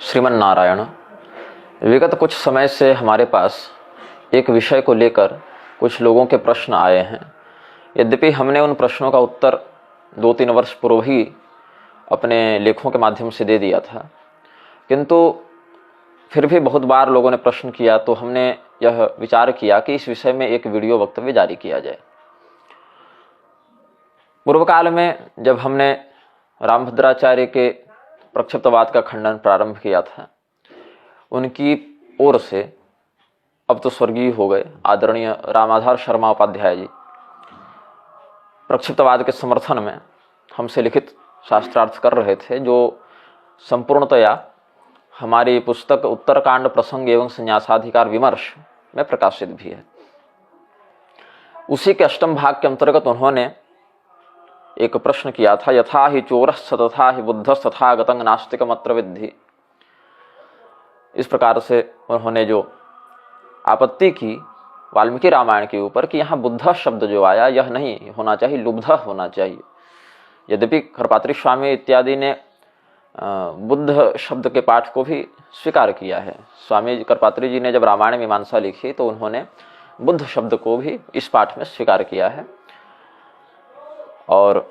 श्रीमन नारायण। विगत कुछ समय से हमारे पास एक विषय को लेकर कुछ लोगों के प्रश्न आए हैं। यद्यपि हमने उन प्रश्नों का उत्तर 2-3 वर्ष पूर्व ही अपने लेखों के माध्यम से दे दिया था, किंतु फिर भी बहुत बार लोगों ने प्रश्न किया, तो हमने यह विचार किया कि इस विषय में एक वीडियो वक्तव्य जारी किया जाए। पूर्व काल में जब हमने रामभद्राचार्य के प्रक्षिप्तवाद का खंडन प्रारंभ किया था, उनकी ओर से, अब तो स्वर्गीय हो गए, आदरणीय रामाधार शर्मा उपाध्याय जी प्रक्षिप्तवाद के समर्थन में हमसे लिखित शास्त्रार्थ कर रहे थे, जो संपूर्णतया हमारी पुस्तक उत्तरकांड प्रसंग एवं संन्यासाधिकार विमर्श में प्रकाशित भी है। उसी के अष्टम भाग के अंतर्गत उन्होंने एक प्रश्न किया था, यथा ही चोरस् तथा ही बुद्धस् तथा गतंग नास्तिकमत्र विद्धि। इस प्रकार से उन्होंने जो आपत्ति की वाल्मीकि रामायण के ऊपर कि यहाँ बुद्ध शब्द जो आया यह नहीं होना चाहिए, लुब्ध होना चाहिए। यद्यपि करपात्री स्वामी इत्यादि ने बुद्ध शब्द के पाठ को भी स्वीकार किया है। स्वामी करपात्री जी ने जब रामायण मीमांसा लिखी तो उन्होंने बुद्ध शब्द को भी इस पाठ में स्वीकार किया है, और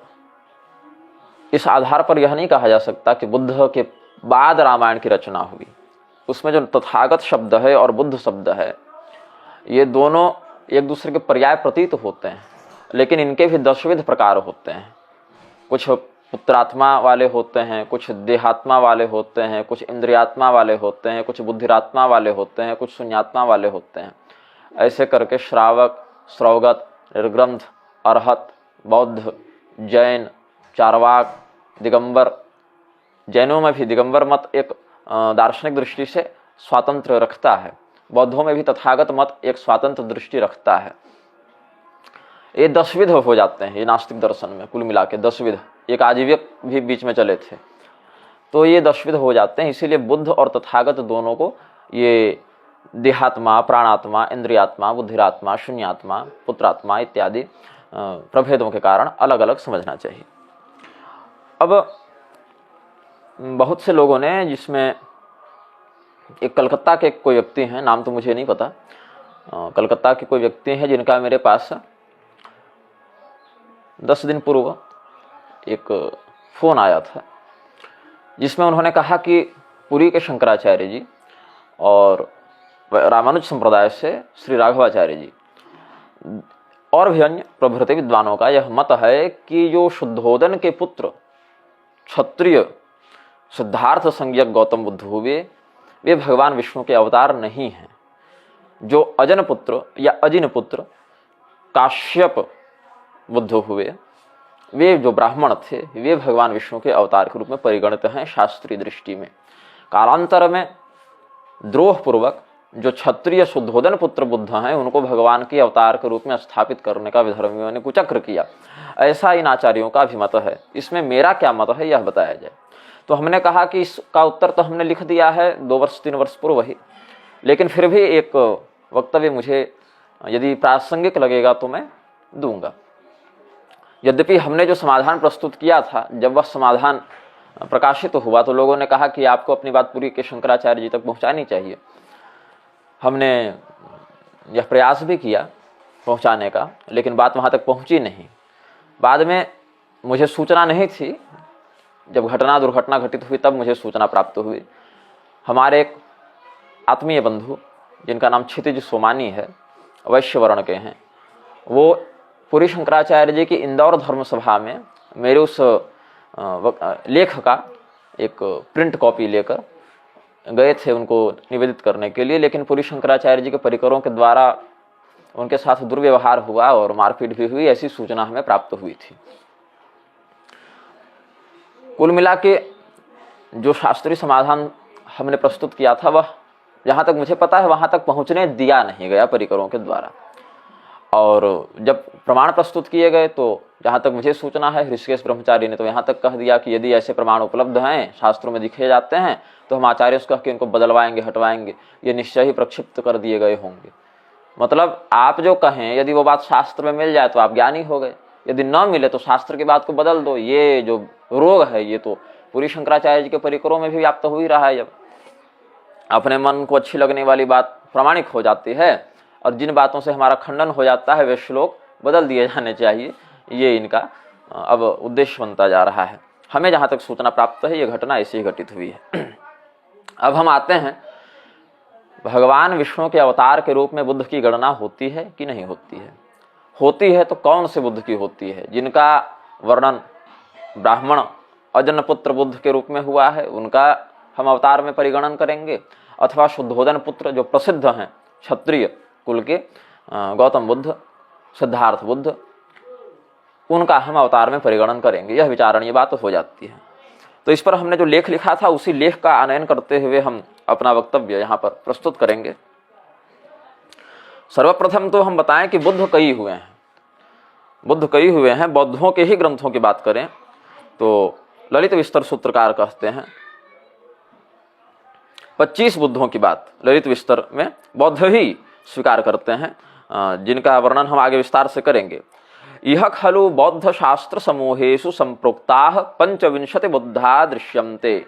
इस आधार पर यह नहीं कहा जा सकता कि बुद्ध के बाद रामायण की रचना हुई। उसमें जो तथागत शब्द है और बुद्ध शब्द है, ये दोनों एक दूसरे के पर्याय प्रतीत होते हैं, लेकिन इनके भी दशविध प्रकार होते हैं। कुछ पुत्रात्मा वाले होते हैं, कुछ देहात्मा वाले होते हैं, कुछ इंद्रियात्मा वाले होते हैं, कुछ बुद्धिरात्मा वाले होते हैं, कुछ शून्यात्मा वाले होते हैं। ऐसे करके श्रावक, श्रौगत, निर्ग्रंथ, अरहत, बौद्ध, जैन, चारवाक, दिगंबर, जैनों में भी दिगंबर मत एक दार्शनिक दृष्टि से स्वातंत्र रखता है, बौद्धों में भी तथागत मत एक स्वातंत्र दृष्टि रखता है। ये 10 विध हो जाते हैं ये नास्तिक दर्शन में, कुल मिला के 10 विध। एक आजीविक भी बीच में चले थे, तो ये 10 विध हो जाते हैं। इसीलिए बुद्ध और तथागत दोनों को ये देहात्मा, प्राणात्मा, इंद्रियात्मा, बुद्धिरात्मा, शून्यात्मा, पुत्रात्मा इत्यादि प्रभेदों के कारण अलग अलग समझना चाहिए। अब बहुत से लोगों ने, जिसमें एक कलकत्ता के कोई व्यक्ति हैं, नाम तो मुझे नहीं पता, कलकत्ता के कोई व्यक्ति हैं जिनका मेरे पास 10 दिन पूर्व एक फ़ोन आया था, जिसमें उन्होंने कहा कि पुरी के शंकराचार्य जी और रामानुज संप्रदाय से श्री राघवाचार्य जी और भी अन्य प्रभृति विद्वानों का यह मत है कि जो शुद्धोदन के पुत्र क्षत्रिय सिद्धार्थ संज्ञक गौतम बुद्ध हुए, वे भगवान विष्णु के अवतार नहीं हैं। जो अजन पुत्र या अजिन पुत्र काश्यप बुद्ध हुए, वे जो ब्राह्मण थे, वे भगवान विष्णु के अवतार के रूप में परिगणित हैं शास्त्रीय दृष्टि में। कालांतर में द्रोहपूर्वक जो क्षत्रिय शुद्धोदन पुत्र बुद्ध हैं, उनको भगवान के अवतार के रूप में स्थापित करने का विधर्मियों ने कुचक्र किया। ऐसा इन आचार्यों का भी मत है। इसमें मेरा क्या मत है यह बताया जाए। तो हमने कहा कि इसका उत्तर तो हमने लिख दिया है 2-3 वर्ष पूर्व ही, लेकिन फिर भी एक वक्तव्य मुझे यदि प्रासंगिक लगेगा तो मैं दूंगा। यद्यपि हमने जो समाधान प्रस्तुत किया था, जब वह समाधान प्रकाशित हुआ तो लोगों ने कहा कि आपको अपनी बात पुरी के शंकराचार्य जी तक पहुंचानी चाहिए। हमने यह प्रयास भी किया पहुंचाने का, लेकिन बात वहां तक पहुंची नहीं। बाद में मुझे सूचना नहीं थी, जब दुर्घटना घटित हुई तब मुझे सूचना प्राप्त हुई। हमारे एक आत्मीय बंधु जिनका नाम क्षितिज सोमानी है, वैश्य वर्ण के हैं, वो पुरी शंकराचार्य जी की इंदौर धर्म सभा में मेरे उस लेख का एक प्रिंट कॉपी लेकर गए थे उनको निवेदित करने के लिए। लेकिन पुरी शंकराचार्य जी के परिकरों के द्वारा उनके साथ दुर्व्यवहार हुआ और मारपीट भी हुई, ऐसी सूचना हमें प्राप्त हुई थी। कुल मिला के जो शास्त्रीय समाधान हमने प्रस्तुत किया था, वह जहाँ तक मुझे पता है वहाँ तक पहुँचने दिया नहीं गया परिकरों के द्वारा। और जब प्रमाण प्रस्तुत किए गए तो जहाँ तक मुझे सूचना है, ऋषिकेश ब्रह्मचारी ने तो यहाँ तक कह दिया कि यदि ऐसे प्रमाण उपलब्ध हैं, शास्त्रों में दिखे जाते हैं, तो हम आचार्य से कह के इनको बदलवाएंगे, हटवाएंगे, ये निश्चय ही प्रक्षिप्त कर दिए गए होंगे। मतलब आप जो कहें, यदि वो बात शास्त्र में मिल जाए तो आप ज्ञानी हो गए, यदि न मिले तो शास्त्र की बात को बदल दो। ये जो रोग है ये तो पूरी शंकराचार्य जी के परिकरों में भी व्याप्त हो ही रहा है। जब अपने मन को अच्छी लगने वाली बात प्रामाणिक हो जाती है और जिन बातों से हमारा खंडन हो जाता है वे श्लोक बदल दिए जाने चाहिए, ये इनका अब उद्देश्य बनता जा रहा है। हमें जहाँ तक सूचना प्राप्त है ये घटना ऐसे ही घटित हुई है। अब हम आते हैं, भगवान विष्णु के अवतार के रूप में बुद्ध की गणना होती है कि नहीं होती है? होती है तो कौन से बुद्ध की होती है? जिनका वर्णन ब्राह्मण अजनपुत्र बुद्ध के रूप में हुआ है उनका हम अवतार में परिगणन करेंगे, अथवा शुद्धोदन पुत्र जो प्रसिद्ध हैं क्षत्रिय कुल के गौतम बुद्ध, सिद्धार्थ बुद्ध, उनका हम अवतार में परिगणन करेंगे। यह विचारणीय बात हो जाती है। तो इस पर हमने जो लेख लिखा था उसी लेख का आनयन करते हुए हम अपना वक्तव्य यहाँ पर प्रस्तुत करेंगे। सर्वप्रथम तो हम बताएं कि बुद्ध कई हुए हैं। बुद्ध कई हुए हैं। बौद्धों के ही ग्रंथों की बात करें तो ललित विस्तर सूत्रकार कहते हैं 25 बुद्धों की बात ललित विस्तर में बौद्ध ही स्वीकार करते हैं, जिनका वर्णन हम आगे विस्तार से करेंगे। यह खलु बौद्ध शास्त्र समूहेषु संप्रोक्ताः पंचविंशति बुद्धा दृश्यन्ते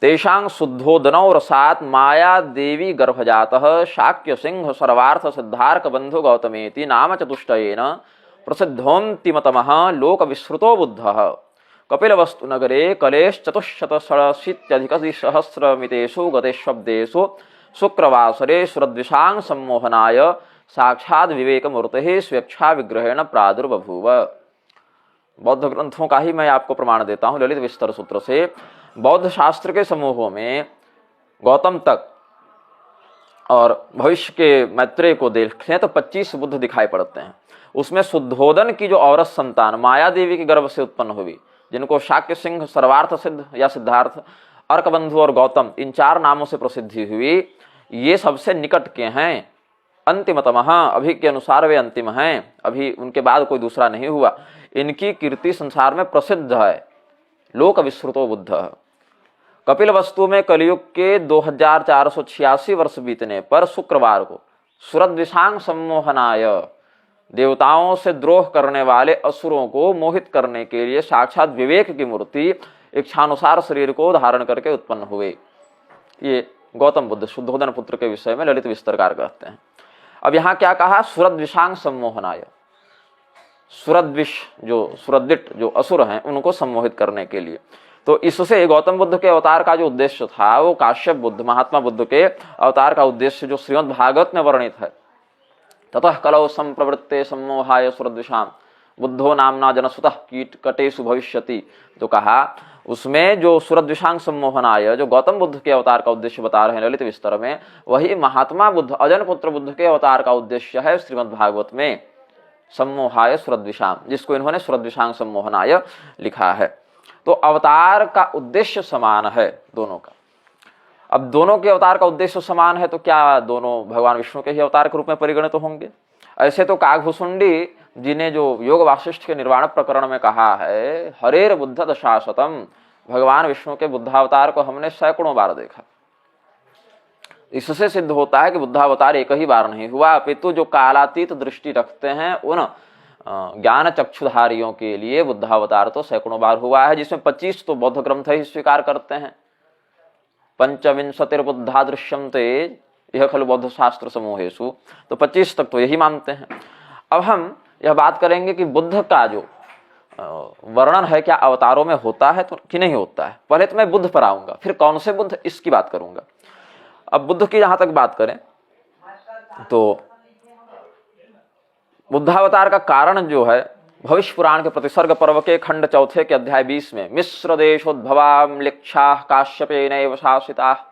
तेषां शुद्धोदनौ रसात् माया देवी गर्भजातः शाक्य सिंह सर्वार्थ सिद्धार्क बंधु गौतमेति नाम चतुष्टयेन प्रसिद्धोन्तिमतमः लोक विश्रुतो बुद्धः कपिलवस्तु नगरे कलेश चतुश्शतषडशीत्यधिकद्विसहस्रमितेषु गतेष्वब्देषु शुक्रवासरे सुरद्विषां सम्मोहनाय साक्षात् विवेकमूर्तिः स्वेच्छा विग्रहेण प्रादुर्बभूव। बौद्ध ग्रंथों का ही मैं आपको प्रमाण देता हूँ ललित विस्तर सूत्र से। बौद्ध शास्त्र के समूहों में गौतम तक और भविष्य के मैत्रेय को देखें तो 25 बुद्ध दिखाई पड़ते हैं। उसमें शुद्धोदन की जो औरत संतान माया देवी के गर्भ से उत्पन्न हुई, जिनको शाक्य सिंह, सर्वार्थ सिद्ध या सिद्धार्थ, अर्कबंधु और गौतम, इन 4 नामों से प्रसिद्धि हुई, ये सबसे निकट के हैं। अंतिमतमः, अभी के अनुसार वे अंतिम हैं, अभी उनके बाद कोई दूसरा नहीं हुआ। इनकी कीर्ति संसार में प्रसिद्ध है। लोक विश्रुतो बुद्ध। कपिल वस्तु में कलयुग के 2486 वर्ष बीतने पर शुक्रवार को सुरद्विषांग सम्मोहनाय, देवताओं से द्रोह करने वाले असुरों को मोहित करने के लिए साक्षात विवेक की मूर्ति इच्छानुसार शरीर को धारण करके उत्पन्न हुए। ये गौतम बुद्ध शुद्धोदन पुत्र के विषय में ललित विस्तरकार कहते हैं। अब यहाँ क्या कहा? सुरद्विषांग सम्मोहनाय, सुरद्विष जो सुरद्विट जो असुर हैं उनको सम्मोहित करने के लिए। तो इससे गौतम बुद्ध के अवतार का जो उद्देश्य था वो काश्यप बुद्ध महात्मा बुद्ध के अवतार का उद्देश्य जो श्रीमद् भागवत में वर्णित है, ततः कलौ संप्रवृत्ते सम्मोहाय सुरद्विषाम बुद्धो नामना जनसुतः कीट कटेषु भविष्यति, तो कहा उसमें जो सुरद्विषांग सम्मोहनाय जो गौतम बुद्ध के अवतार का उद्देश्य बता रहे हैं ललित विस्तर में, वही महात्मा बुद्ध अजन पुत्र बुद्ध के अवतार का उद्देश्य है श्रीमद् भागवत में, सम्मोहाय सुरद्विषाम, जिसको इन्होंने सुरद्विषांग सम्मोहनाय लिखा है। तो अवतार का उद्देश्य समान है दोनों का। अब दोनों के अवतार का उद्देश्य समान है तो क्या दोनों भगवान विष्णु के ही अवतार के रूप में परिगणित होंगे? ऐसे तो काकभूषुंडी जी ने जो योग वासिष्ठ के निर्वाण प्रकरण में कहा है, हरेर बुद्ध दशाशतम, भगवान विष्णु के बुद्धावतार को हमने सैकड़ों बार देखा। इससे सिद्ध होता है कि बुद्धावतार एक ही बार नहीं हुआ, अपितु जो कालातीत दृष्टि रखते हैं उन ज्ञान चक्षुधारियों के लिए बुद्धावतार तो सैकड़ों बार हुआ है, जिसमें 25 तो बौद्ध ग्रंथ ही स्वीकार करते हैं। पंचविंशतिर्बुद्धा दृश्यन्ते यह खलु बौद्ध शास्त्र समूहेषु, तो 25 तक तो यही मानते हैं। अब हम यह बात करेंगे कि बुद्ध का जो वर्णन है क्या अवतारों में होता है तो कि नहीं होता है। पहले तो मैं बुद्ध पर आऊंगा, फिर कौन से बुद्ध इसकी बात करूंगा। अब बुद्ध की जहां तक बात करें तो बुद्धावतार का कारण जो है भविष्य पुराण के प्रतिसर्ग पर्व के खंड 4 के अध्याय 20 में मिश्र देशोद्भवा म्लिक्षा काश्यपेनैव शासिता,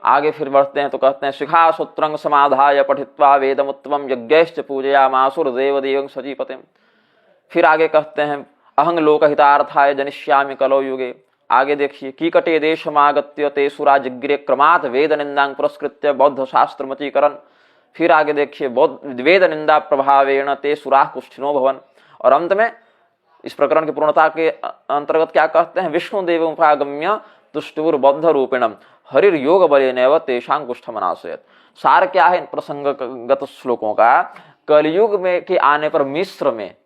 आगे फिर बढ़ते हैं तो कहते हैं शिखा सूत्रंग समाधाय पठित्वा वेदमुत्तमं यज्ञैश्च पूजयामासुर देवदेवं सजीपतिम। फिर आगे कहते हैं अहं लोकहितार्थाय जनिष्यामि कलौ युगे। आगे देखिए कीकटे देशमागत्य ते सुरा जिग्रे क्रमात् वेद निंदां पुरस्कृत्य बौद्ध शास्त्रमचीकरण। फिर आगे देखिए वेद निंदा प्रभावेण ते सुराः कुष्ठिनो भवन। और अंत में इस प्रकरण की पूर्णता के अंतर्गत क्या कहते हैं विष्णुदेवमुपागम्य तुष्टुर बौद्ध रूपिणम हरिर योग बलेनैव तेषां कुष्ठमनाशयत्। सार क्या है इन प्रसंगगत श्लोकों का? कलयुग में के आने पर मिस्र में,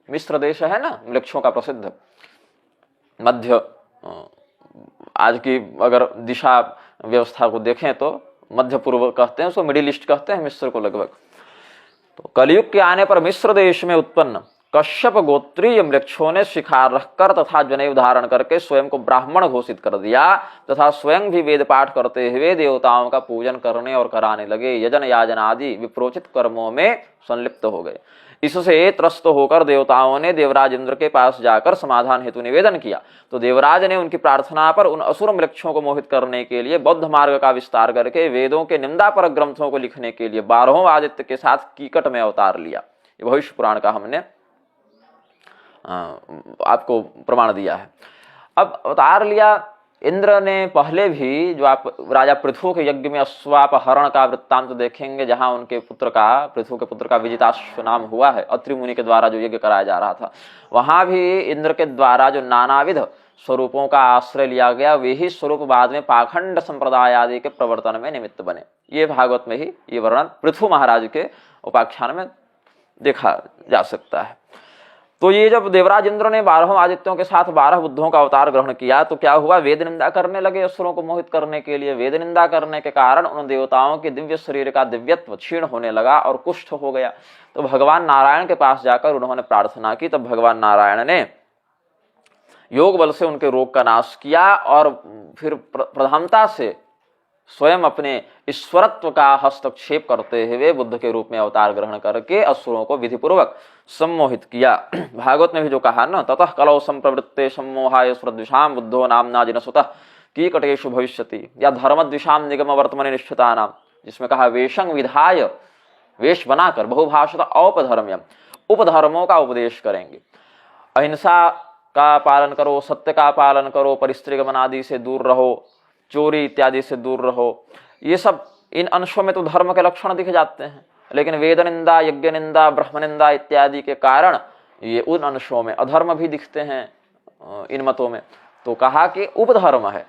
मिस्र देश है ना वृक्षों का प्रसिद्ध, मध्य आज की अगर दिशा व्यवस्था को देखें तो मध्य पूर्व कहते हैं, उसको मिडिल ईस्ट कहते हैं, मिस्र को लगभग। तो कलयुग के आने पर मिस्र देश में उत्पन्न कश्यप गोत्रीय मृक्षों ने शिकार रखकर तथा जनेऊ धारण करके स्वयं को ब्राह्मण घोषित कर दिया तथा स्वयं भी वेद पाठ करते हुए देवताओं का पूजन करने और कराने लगे। यजन याजन आदि विप्रोचित कर्मों में संलिप्त हो गए। इससे त्रस्त होकर देवताओं ने देवराज इंद्र के पास जाकर समाधान हेतु निवेदन किया। तो देवराज ने उनकी प्रार्थना पर उन असुर वृक्षों को मोहित करने के लिए बौद्ध मार्ग का विस्तार करके वेदों के निंदा पर ग्रंथों को लिखने के लिए 12वें आदित्य के साथ कीकट में अवतार लिया। ये भविष्य पुराण का हमने आपको प्रमाण दिया है। अब अवतार लिया इंद्र ने पहले भी, जो आप राजा पृथु के यज्ञ में अश्वापहरण का वृत्तांत देखेंगे, जहां उनके पुत्र का, पृथु के पुत्र का विजिताश्व नाम हुआ है, अत्रि मुनि के द्वारा जो यज्ञ कराया जा रहा था, वहां भी इंद्र के द्वारा जो नानाविध स्वरूपों का आश्रय लिया गया, वे ही स्वरूप बाद में पाखंड संप्रदाय आदि के प्रवर्तन में निमित्त बने। ये भागवत में ही ये वर्णन पृथु महाराज के उपाख्यान में देखा जा सकता है। तो ये जब देवराज इंद्र ने 12 आदित्यों के साथ 12 बुद्धों का अवतार ग्रहण किया तो क्या हुआ, वेद निंदा करने लगे असुरों को मोहित करने के लिए। वेद निंदा करने के कारण उन देवताओं के दिव्य शरीर का दिव्यत्व क्षीण होने लगा और कुष्ठ हो गया। तो भगवान नारायण के पास जाकर उन्होंने प्रार्थना की। तब भगवान नारायण ने योग बल से उनके रोग का नाश किया और फिर प्रधानता से स्वयं अपने ईश्वरत्व का हस्तक्षेप करते हुए बुद्ध के रूप में अवतार ग्रहण करके असुरों को विधिपूर्वक सम्मोहित किया। भागवत में भी जो कहा न, ततः कलौ संप्रवृत्ते सम्मोहाय सुरद्विषाम बुद्धो नाम्ना जिनसुतः कीकटेषु भविष्यति, या धर्मद्विषाम निगम वर्तमनि निष्ठिता नाम, जिसमें कहा वेशं विधाय, वेश बनाकर, बहुभाषित औपधर्म्यम, उपधर्मों का उपदेश करेंगे। अहिंसा का पालन करो, सत्य का पालन करो, परिस्त्रीगमन आदि से दूर रहो, चोरी इत्यादि से दूर रहो। ये सब इन अंशों में तो धर्म के लक्षण दिख जाते हैं, लेकिन वेद निंदा, यज्ञ निंदा, ब्रह्म निंदा इत्यादि के कारण ये उन अंशों में अधर्म भी दिखते हैं इन मतों में। तो कहा कि उपधर्म है,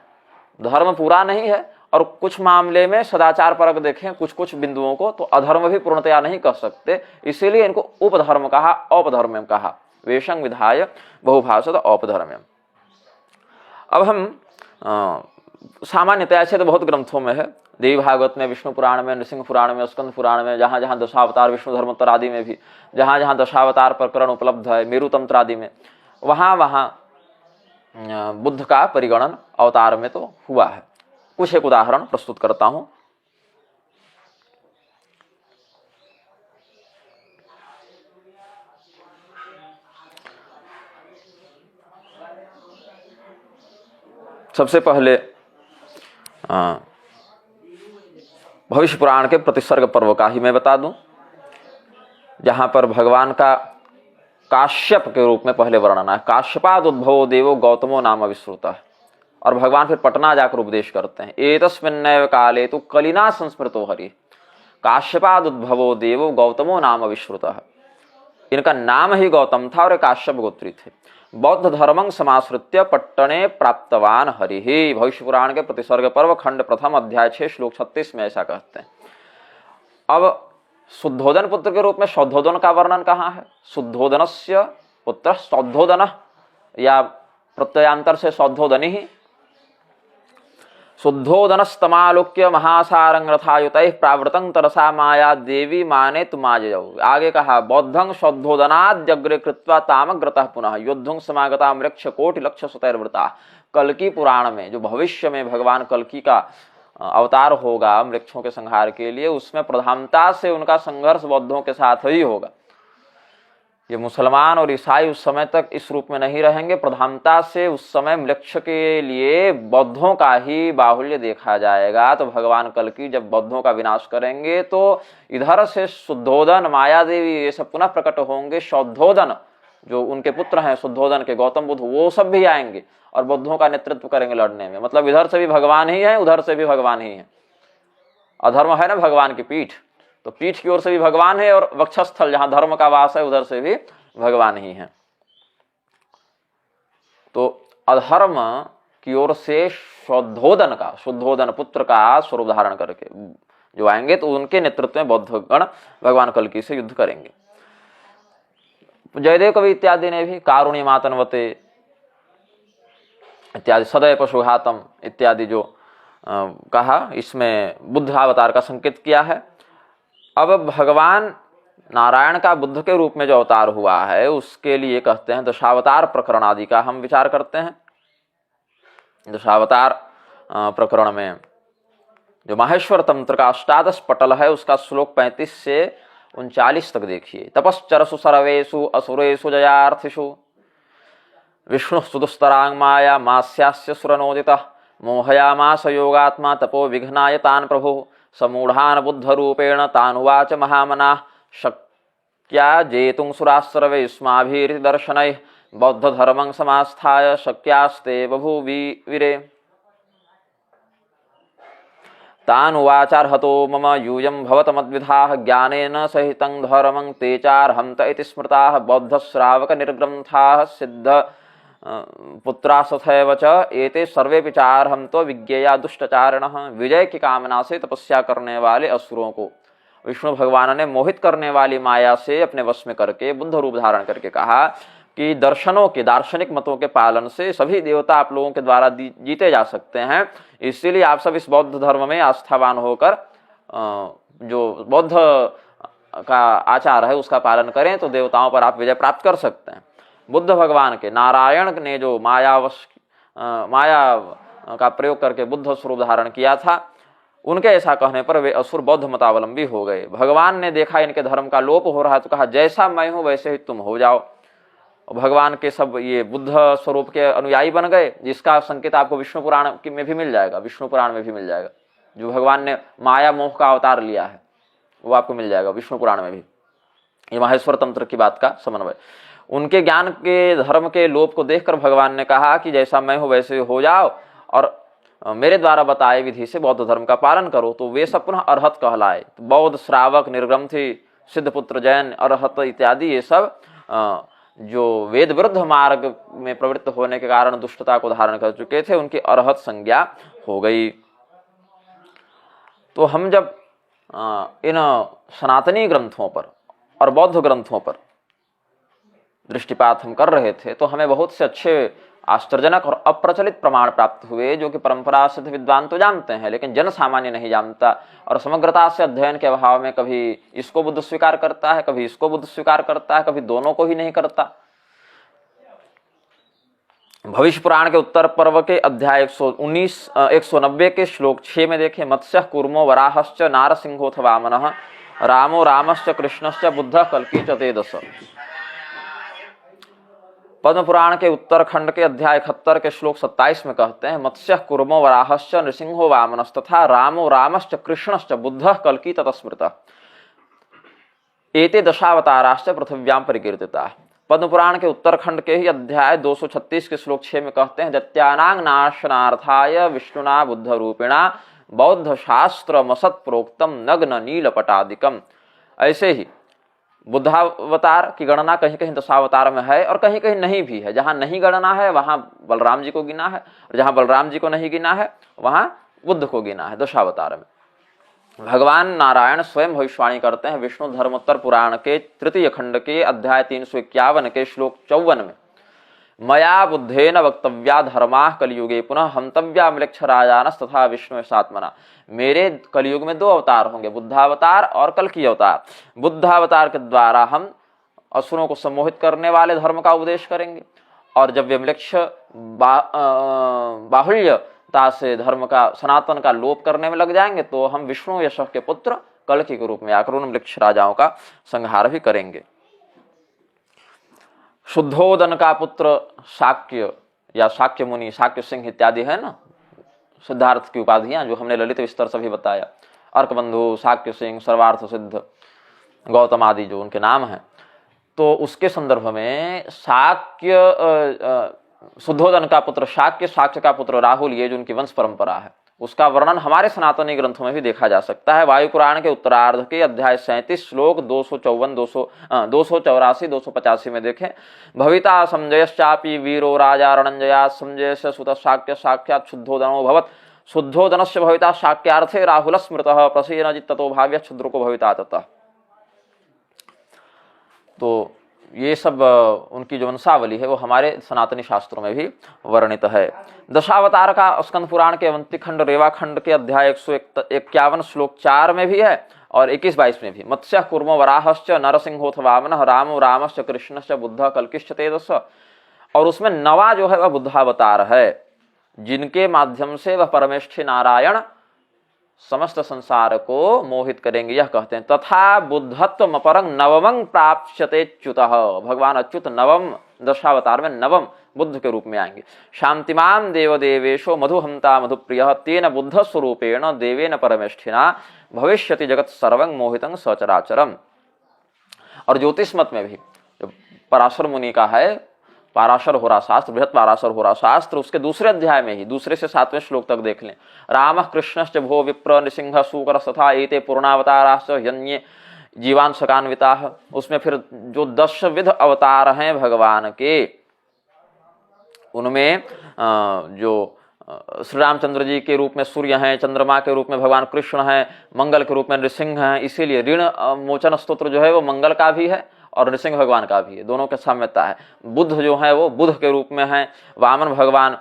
धर्म पूरा नहीं है, और कुछ मामले में सदाचार परक देखें कुछ कुछ बिंदुओं को, तो अधर्म भी पूर्णतया नहीं कह सकते, इसीलिए इनको उपधर्म कहा, औपधर्म्यम कहा, वेशं विधाय बहुभाषित औपधर्म्यम। अब हम सामान्यतया ऐसे तो बहुत ग्रंथों में है, देवी भागवत में, विष्णु पुराण में, नृसिंह पुराण में, स्कंद पुराण में, जहां जहां दशावतार, विष्णु धर्मोत्तर आदि में भी जहां जहां दशावतार प्रकरण उपलब्ध है, मेरु तंत्र आदि में, वहां वहां बुद्ध का परिगणन अवतार में तो हुआ है। कुछ एक उदाहरण प्रस्तुत करता हूं। सबसे पहले भविष्य पुराण के प्रतिसर्ग पर्व का ही मैं बता दूं, जहां पर भगवान का काश्यप के रूप में पहले वर्णन है। काश्यपाद उद्भवो देवो गौतमो नाम विश्रुतः, और भगवान फिर पटना जाकर उपदेश करते हैं। एतस्मिन्नैव काले तु कलिना संस्मृतो हरि, काश्यपाद उद्भवो देवो गौतमो नाम विश्रुतः। इनका नाम ही गौतम था और काश्यप गोत्री थे। बौद्ध धर्मं समाश्रित्य पट्टने प्राप्तवान हरि। भविष्य पुराण के प्रतिसर्ग पर्व खंड प्रथम अध्याय 6 श्लोक 36 में ऐसा कहते हैं। अब शुद्धोदन पुत्र के रूप में शौद्धोदन का वर्णन कहाँ है? शुद्धोदनस्य पुत्र शौद्धोदन, या प्रत्ययांतर से शौद्धोदनी ही। शुद्धोदनस्तमालोक्य महासारं रथायुतैः प्रावृतं तरसा माया देवी माने तुमाजयौ। आगे कहा बौद्धं शौद्धोदनाद्यग्रे कृत्वा तामग्रतः पुनः योद्धुं समागता मृक्ष कोटि लक्ष सुतैर्वृता। कल्कि पुराण में जो भविष्य में भगवान कल्कि का अवतार होगा मृक्षों के संहार के लिए, उसमें प्रधानता से उनका संघर्ष बौद्धों के साथ ही होगा। ये मुसलमान और ईसाई उस समय तक इस रूप में नहीं रहेंगे, प्रधानता से उस समय मृक्ष के लिए बौद्धों का ही बाहुल्य देखा जाएगा। तो भगवान कल्कि जब बौद्धों का विनाश करेंगे तो इधर से शुद्धोदन, माया देवी, ये सब पुनः प्रकट होंगे। शौद्धोदन जो उनके पुत्र हैं शुद्धोदन के, गौतम बुद्ध, वो सब भी आएंगे और बौद्धों का नेतृत्व करेंगे लड़ने में। मतलब इधर से भी भगवान ही है, उधर से भी भगवान ही है। अधर्म है ना भगवान की पीठ, तो पीठ की ओर से भी भगवान है, और वक्षस्थल जहां धर्म का वास है उधर से भी भगवान ही है। तो अधर्म की ओर से शुद्धोदन का, शुद्धोदन पुत्र का स्वरूप धारण करके जो आएंगे, तो उनके नेतृत्व में बौद्धगण भगवान कल्कि से युद्ध करेंगे। जयदेव कवि इत्यादि ने भी कारुण्य मातनवते इत्यादि, सदैव पशुघातम इत्यादि जो कहा, इसमें बुद्ध अवतार का संकेत किया है। अब भगवान नारायण का बुद्ध के रूप में जो अवतार हुआ है उसके लिए कहते हैं दशावतार प्रकरण आदि का हम विचार करते हैं। दशावतार प्रकरण में जो माहेश्वर तंत्र का अष्टादश पटल है उसका श्लोक 35 से 39 तक देखिए। तपश्चरसु सर्वेषु असुरेषु जयार्थिषु विष्णु सुदुस्तरांग माया मास्यास्य सुरनोदितः मोहयामास योगात्मा तपो विघ्नाय तान् प्रभुः समूढ़ान् बुद्ध रूपेण तानुवाच महामनाः शक्या जेतुं सुराः सर्वे युष्माभिरिति दर्शनैः बौद्ध धर्मं समास्थाय शक्यास्ते बभूवीरे तानुवाचार्हतो मम यूयं भवतमद्विधाः ज्ञानेन सहितं धर्मं ते चार्हन्त इति स्मृताः बौद्धश्रावक निर्ग्रन्थाः सिद्ध पुत्रास्तथैव च एते सर्वे विचारहन्तो विज्ञेया दुष्टचारिणः। विजय की कामना से तपस्या करने वाले असुरों को विष्णु भगवान ने मोहित करने वाली माया से अपने वश में करके बुद्ध रूप धारण करके कहा कि दर्शनों के, दार्शनिक मतों के पालन से सभी देवता आप लोगों के द्वारा जीते जा सकते हैं। इसीलिए आप सब इस बौद्ध धर्म में आस्थावान होकर जो बौद्ध का आचार है उसका पालन करें तो देवताओं पर आप विजय प्राप्त कर सकते हैं। बुद्ध भगवान के, नारायण ने जो माया का प्रयोग करके बुद्ध स्वरूप धारण किया था, उनके ऐसा कहने पर वे असुर बौद्ध मतावलंबी हो गए। भगवान ने देखा इनके धर्म का लोप हो रहा है तो कहा जैसा मैं हूं वैसे ही तुम हो जाओ। भगवान के सब ये बुद्ध स्वरूप के अनुयायी बन गए, जिसका संकेत आपको विष्णु पुराण में भी मिल जाएगा, विष्णु पुराण में भी मिल जाएगा। जो भगवान ने माया मोह का अवतार लिया है वो आपको मिल जाएगा विष्णु पुराण में भी। ये माहेश्वर तंत्र की बात का समन्वय। उनके ज्ञान के, धर्म के लोप को देखकर भगवान ने कहा कि जैसा मैं हूं वैसे हो जाओ और मेरे द्वारा बताए विधि से बौद्ध धर्म का पालन करो। तो वे सब पुनः अरहत कहलाए। तो बौद्ध, श्रावक, निर्ग्रंथी, सिद्धपुत्र, जैन, अरहत इत्यादि ये सब जो वेद विरुद्ध मार्ग में प्रवृत्त होने के कारण दुष्टता को धारण कर चुके थे, उनकी अरहत संज्ञा हो गई। तो हम जब इन सनातनी ग्रंथों पर और बौद्ध ग्रंथों पर दृष्टिपात हम कर रहे थे तो हमें बहुत से अच्छे, आश्चर्यजनक और अप्रचलित प्रमाण प्राप्त हुए जो कि परंपरा सिद्ध विद्वान तो जानते हैं लेकिन जन सामान्य नहीं जानता। और समग्रता से अध्ययन के अभाव में कभी इसको बुद्ध स्वीकार करता है, कभी इसको बुद्ध स्वीकार करता है, कभी दोनों को ही नहीं करता। भविष्य पुराण के उत्तर पर्व के अध्याय 190 के श्लोक 6 में देखें। मत्स्य कूर्मो वराहश्च नारसिंहोथ वामनः रामो रामश्च कृष्णश्च बुद्धः कल्की च ते दश। पद्म पुराण के उत्तरखंड के अध्याय 71 के श्लोक 27 में कहते हैं मत्स्य कूर्मो वराहश्च नृसिंहो वामनश्च तथा रामो रामश्च कृष्णश्च बुद्धः कल्की ततस्मृतः एते दशावताराश्च पृथिव्यां परिकीर्तिताः। पद्म पुराण के उत्तरखंड के ही अध्याय 236 के श्लोक 6 में कहते हैं दैत्यानां नाशनार्थाय विष्णुना बुद्ध रूपिणा बौद्ध शास्त्र मसत् प्रोक्तम नग्न नीलपटादिकम। ऐसे ही बुद्धावतार की गणना कहीं कहीं दशावतार में है और कहीं कहीं नहीं भी है। जहां नहीं गणना है वहां बलराम जी को गिना है और जहां बलराम जी को नहीं गिना है वहां बुद्ध को गिना है दशावतार में। भगवान नारायण स्वयं भविष्यवाणी करते हैं विष्णु धर्मोत्तर पुराण के तृतीय खंड के अध्याय 351 के श्लोक 54 में मया बुद्धेन वक्तव्या धर्माः कलियुगे पुनः हंतव्या म्लेच्छराजानस् तथा विष्णु सात्मना। मेरे कलयुग में 2 अवतार होंगे, बुद्धावतार और कल्कि अवतार। बुद्धावतार के द्वारा हम असुरों को सम्मोहित करने वाले धर्म का उपदेश करेंगे और जब वे म्लेच्छ बाहुल्यता से धर्म का, सनातन का लोप करने में लग जाएंगे तो हम विष्णु यश के पुत्र कल्कि के रूप में आकर उन म्लेच्छ राजाओं का संहार भी करेंगे। शुद्धोदन का पुत्र शाक्य या शाक्य मुनि, शाक्य सिंह इत्यादि है ना सिद्धार्थ की उपाधियां जो हमने ललित विस्तर से भी बताया। अर्कबंधु, शाक्य सिंह, सर्वार्थ सिद्ध, गौतम आदि जो उनके नाम हैं। तो उसके संदर्भ में शाक्य, शुद्धोदन का पुत्र शाक्य, शाक्य का पुत्र राहुल, ये जो उनकी वंश परंपरा है उसका वर्णन हमारे सनातनी ग्रंथों में भी देखा जा सकता है। वायु पुराण के उत्तरार्ध के अध्याय 37 श्लोक 254, 284, 285 में देखें। भविता संजयश्चापि वीरो राजा रणंजया संजयस्य सुत शाक्य साक्षात् शुद्धोदनो भवत् शुद्धोदनस्य भविता शाक्यार्थे राहुल स्मृतः प्रसीनजित् ततो भाव्य क्षुद्रो को भविता ततः। तो ये सब उनकी जो वंशावली है वो हमारे सनातनी शास्त्रों में भी वर्णित है। दशावतार का स्कंद पुराण के अवंती खंड रेवा खंड के अध्याय 151 श्लोक 4 में भी है और 21-22 में भी। मत्स्य कूर्मो वराहश्च नरसिंहोथ वामनः रामो रामश्च कृष्णश्च बुद्धः कल्किश्च तेजस। और उसमें नवा जो है वह बुद्धावतार है, जिनके माध्यम से वह परमेष्ठी नारायण समस्त संसार को मोहित करेंगे, यह कहते हैं। तथा बुद्धत्व परं नवमं प्राप्स्यते च्युतः। भगवान अच्युत नवम दशावतार में नवम बुद्ध के रूप में आएंगे। शांतिमान देवदेवेशो मधुहंता मधुप्रिय तेन बुद्ध स्वरूपेण देवेन परमेष्ठिना भविष्यति जगत सर्वं मोहितं सचराचरम। और ज्योतिष मत में भी पराशर मुनि का है पाराशर होरा शास्त्र, बृहत पाराशर होरा शास्त्र, उसके दूसरे अध्याय में ही 2 से 7वें श्लोक तक देख लें। रामः कृष्णश्च भो विप्र नृसिंह सूकर तथा एते पूर्णावताराश्च यन्ये जीवान सकान्विताः। उसमें फिर जो 10 विध अवतार हैं भगवान के, उनमें जो श्री रामचंद्र जी के रूप में सूर्य हैं, चंद्रमा के रूप में भगवान कृष्ण हैं, मंगल के रूप में नृसिंह हैं। इसीलिए ऋण मोचन स्तोत्र जो है वो मंगल का भी है और नृसिंह भगवान का भी है, दोनों के साम्यता है। बुद्ध जो है वो बुध के रूप में है, वामन भगवान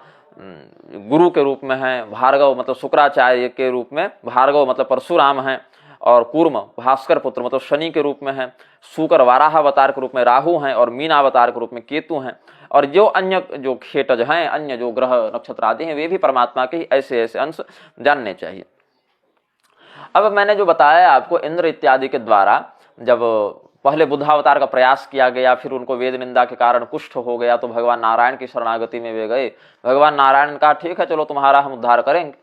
गुरु के रूप में है, भार्गव मतलब शुक्राचार्य के रूप में, भार्गव मतलब परशुराम है, और कूर्म भास्कर पुत्र मतलब शनि के रूप में है, शुकर वाराह अवतार के रूप में राहु हैं, और मीन अवतार के रूप में केतु हैं। और जो अन्य जो खेटज हैं, अन्य जो ग्रह नक्षत्र आदि हैं, वे भी परमात्मा के ऐसे ऐसे अंश जानने चाहिए। अब मैंने जो बताया आपको, इंद्र इत्यादि के द्वारा जब पहले बुद्धावतार का प्रयास किया गया, फिर उनको वेद निंदा के कारण कुष्ठ हो गया, तो भगवान नारायण की शरणागति में वे गए। भगवान नारायण ने कहा ठीक है चलो तुम्हारा हम उद्धार करेंगे।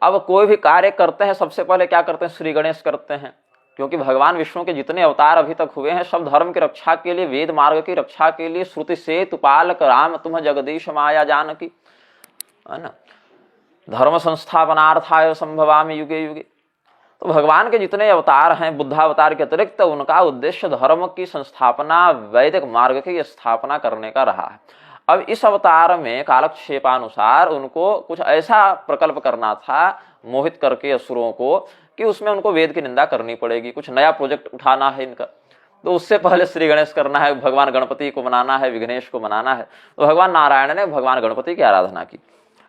अब कोई भी कार्य करते हैं सबसे पहले क्या करते हैं, श्री गणेश करते हैं, क्योंकि भगवान विष्णु के जितने अवतार अभी तक हुए हैं सब धर्म की रक्षा के लिए, वेद मार्ग की रक्षा के लिए। श्रुति से तुपालक राम तुम जगदीश माया जानकी, है ना, धर्म संस्थापनार्थाय संभवामि युगे युगे। तो भगवान के जितने अवतार हैं बुद्धावतार के अतिरिक्त, उनका उद्देश्य धर्म की संस्थापना, वैदिक मार्ग की स्थापना करने का रहा है। अब इस अवतार में कालक्षेपानुसार उनको कुछ ऐसा प्रकल्प करना था, मोहित करके असुरों को, कि उसमें उनको वेद की निंदा करनी पड़ेगी, कुछ नया प्रोजेक्ट उठाना है इनका। तो उससे पहले श्री गणेश करना है, भगवान गणपति को मनाना है, विघ्नेश को मनाना है। तो भगवान नारायण ने भगवान गणपति की आराधना की।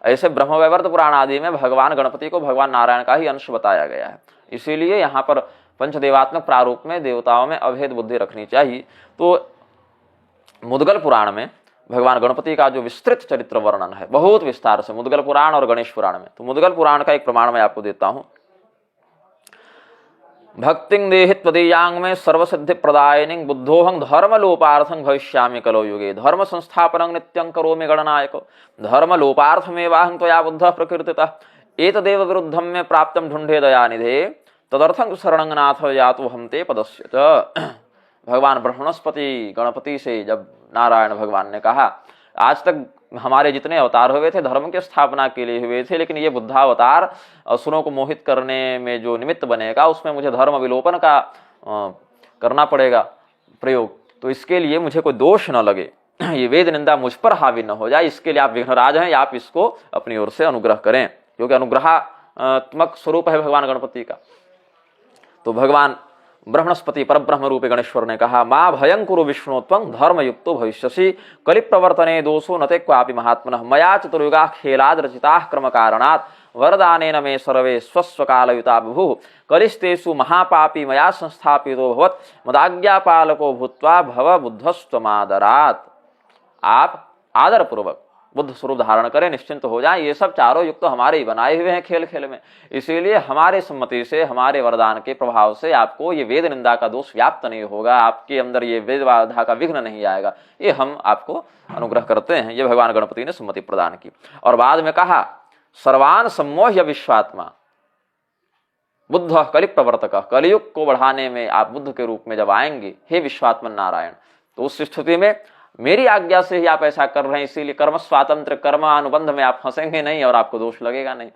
ऐसे ब्रह्मवैवर्त पुराण आदि में भगवान गणपति को भगवान नारायण का ही अंश बताया गया है। इसीलिए यहाँ पर पंचदेवात्मक प्रारूप में देवताओं में अभेद बुद्धि रखनी चाहिए। तो मुद्गल पुराण में भगवान गणपति का जो विस्तृत चरित्र वर्णन है बहुत विस्तार से, मुद्गल पुराण और गणेश पुराण में। तो मुद्गल पुराण का एक प्रमाण मैं आपको देता हूं। भक्तिं देहि त्वदीयांग में सर्वसिद्धि प्रदायिनी बुद्धोहं धर्मलोपार्थं भविष्यामि कलो युगे धर्म संस्थापनं नित्यं करोमि गणनायक धर्मलोपार्थमेवाहं त्वया बुद्धः प्रकीर्तितः एतदेव विरुद्धं मे प्राप्तं ढूंढे दयानिधे तदर्थं शरणं नाथ यातु हम ते पदस्य च। भगवान बृहस्पति गणपति से जब नारायण भगवान ने कहा, आज तक हमारे जितने अवतार हुए थे धर्म की स्थापना के लिए हुए थे, लेकिन ये बुद्धावतार असुरों को मोहित करने में जो निमित्त बनेगा उसमें मुझे धर्म विलोपन का करना पड़ेगा प्रयोग। तो इसके लिए मुझे कोई दोष न लगे, ये वेद निंदा मुझ पर हावी न हो जाए, इसके लिए आप विघ्नराज हैं, आप इसको अपनी ओर से अनुग्रह करें, क्योंकि अनुग्रहात्मक स्वरूप है भगवान गणपति का। तो भगवान ब्रह्मस्पति परब्रह्म रूपे गणेश्वर ने कहा, मां भयं कुरु विष्णु त्वं धर्मयुक्तो भविष्यसि कलि प्रवर्तने दोषो नते क्वापि महात्मनः मया चतुर्युगा खेलाद रचिताः क्रम कारणात् वरदानेन मे सर्वे स्वस्वकालयुता बभूव कलिस्तेषु महापापी मया संस्थापितो भवत् मदाज्ञापालको भूत्वा भव बुद्धस्त्वमादरात्। आप आदर पूर्वक बुद्ध स्वरूप धारण करें, निश्चिंत हो जाएं। ये सब चारों युग तो हमारे ही बनाए हुए हैं खेल खेल में, इसीलिए हमारे सम्मति से, हमारे वरदान के प्रभाव से आपको ये वेद निंदा का दोष व्याप्त नहीं होगा, आपके अंदर ये वेद बाधा का विघ्न नहीं आएगा। ये हम आपको अनुग्रह करते हैं। ये भगवान गणपति ने सम्मति प्रदान की। और बाद में कहा, सर्वान सम्मोह्य विश्वात्मा बुद्ध कलि प्रवर्तक, कलियुग को बढ़ाने में आप बुद्ध के रूप में जब आएंगे हे विश्वात्मन नारायण, तो उस स्थिति में मेरी आज्ञा से ही आप ऐसा कर रहे हैं, इसीलिए कर्म स्वातंत्र कर्म अनुबंध में आप फंसेंगे नहीं और आपको दोष लगेगा नहीं,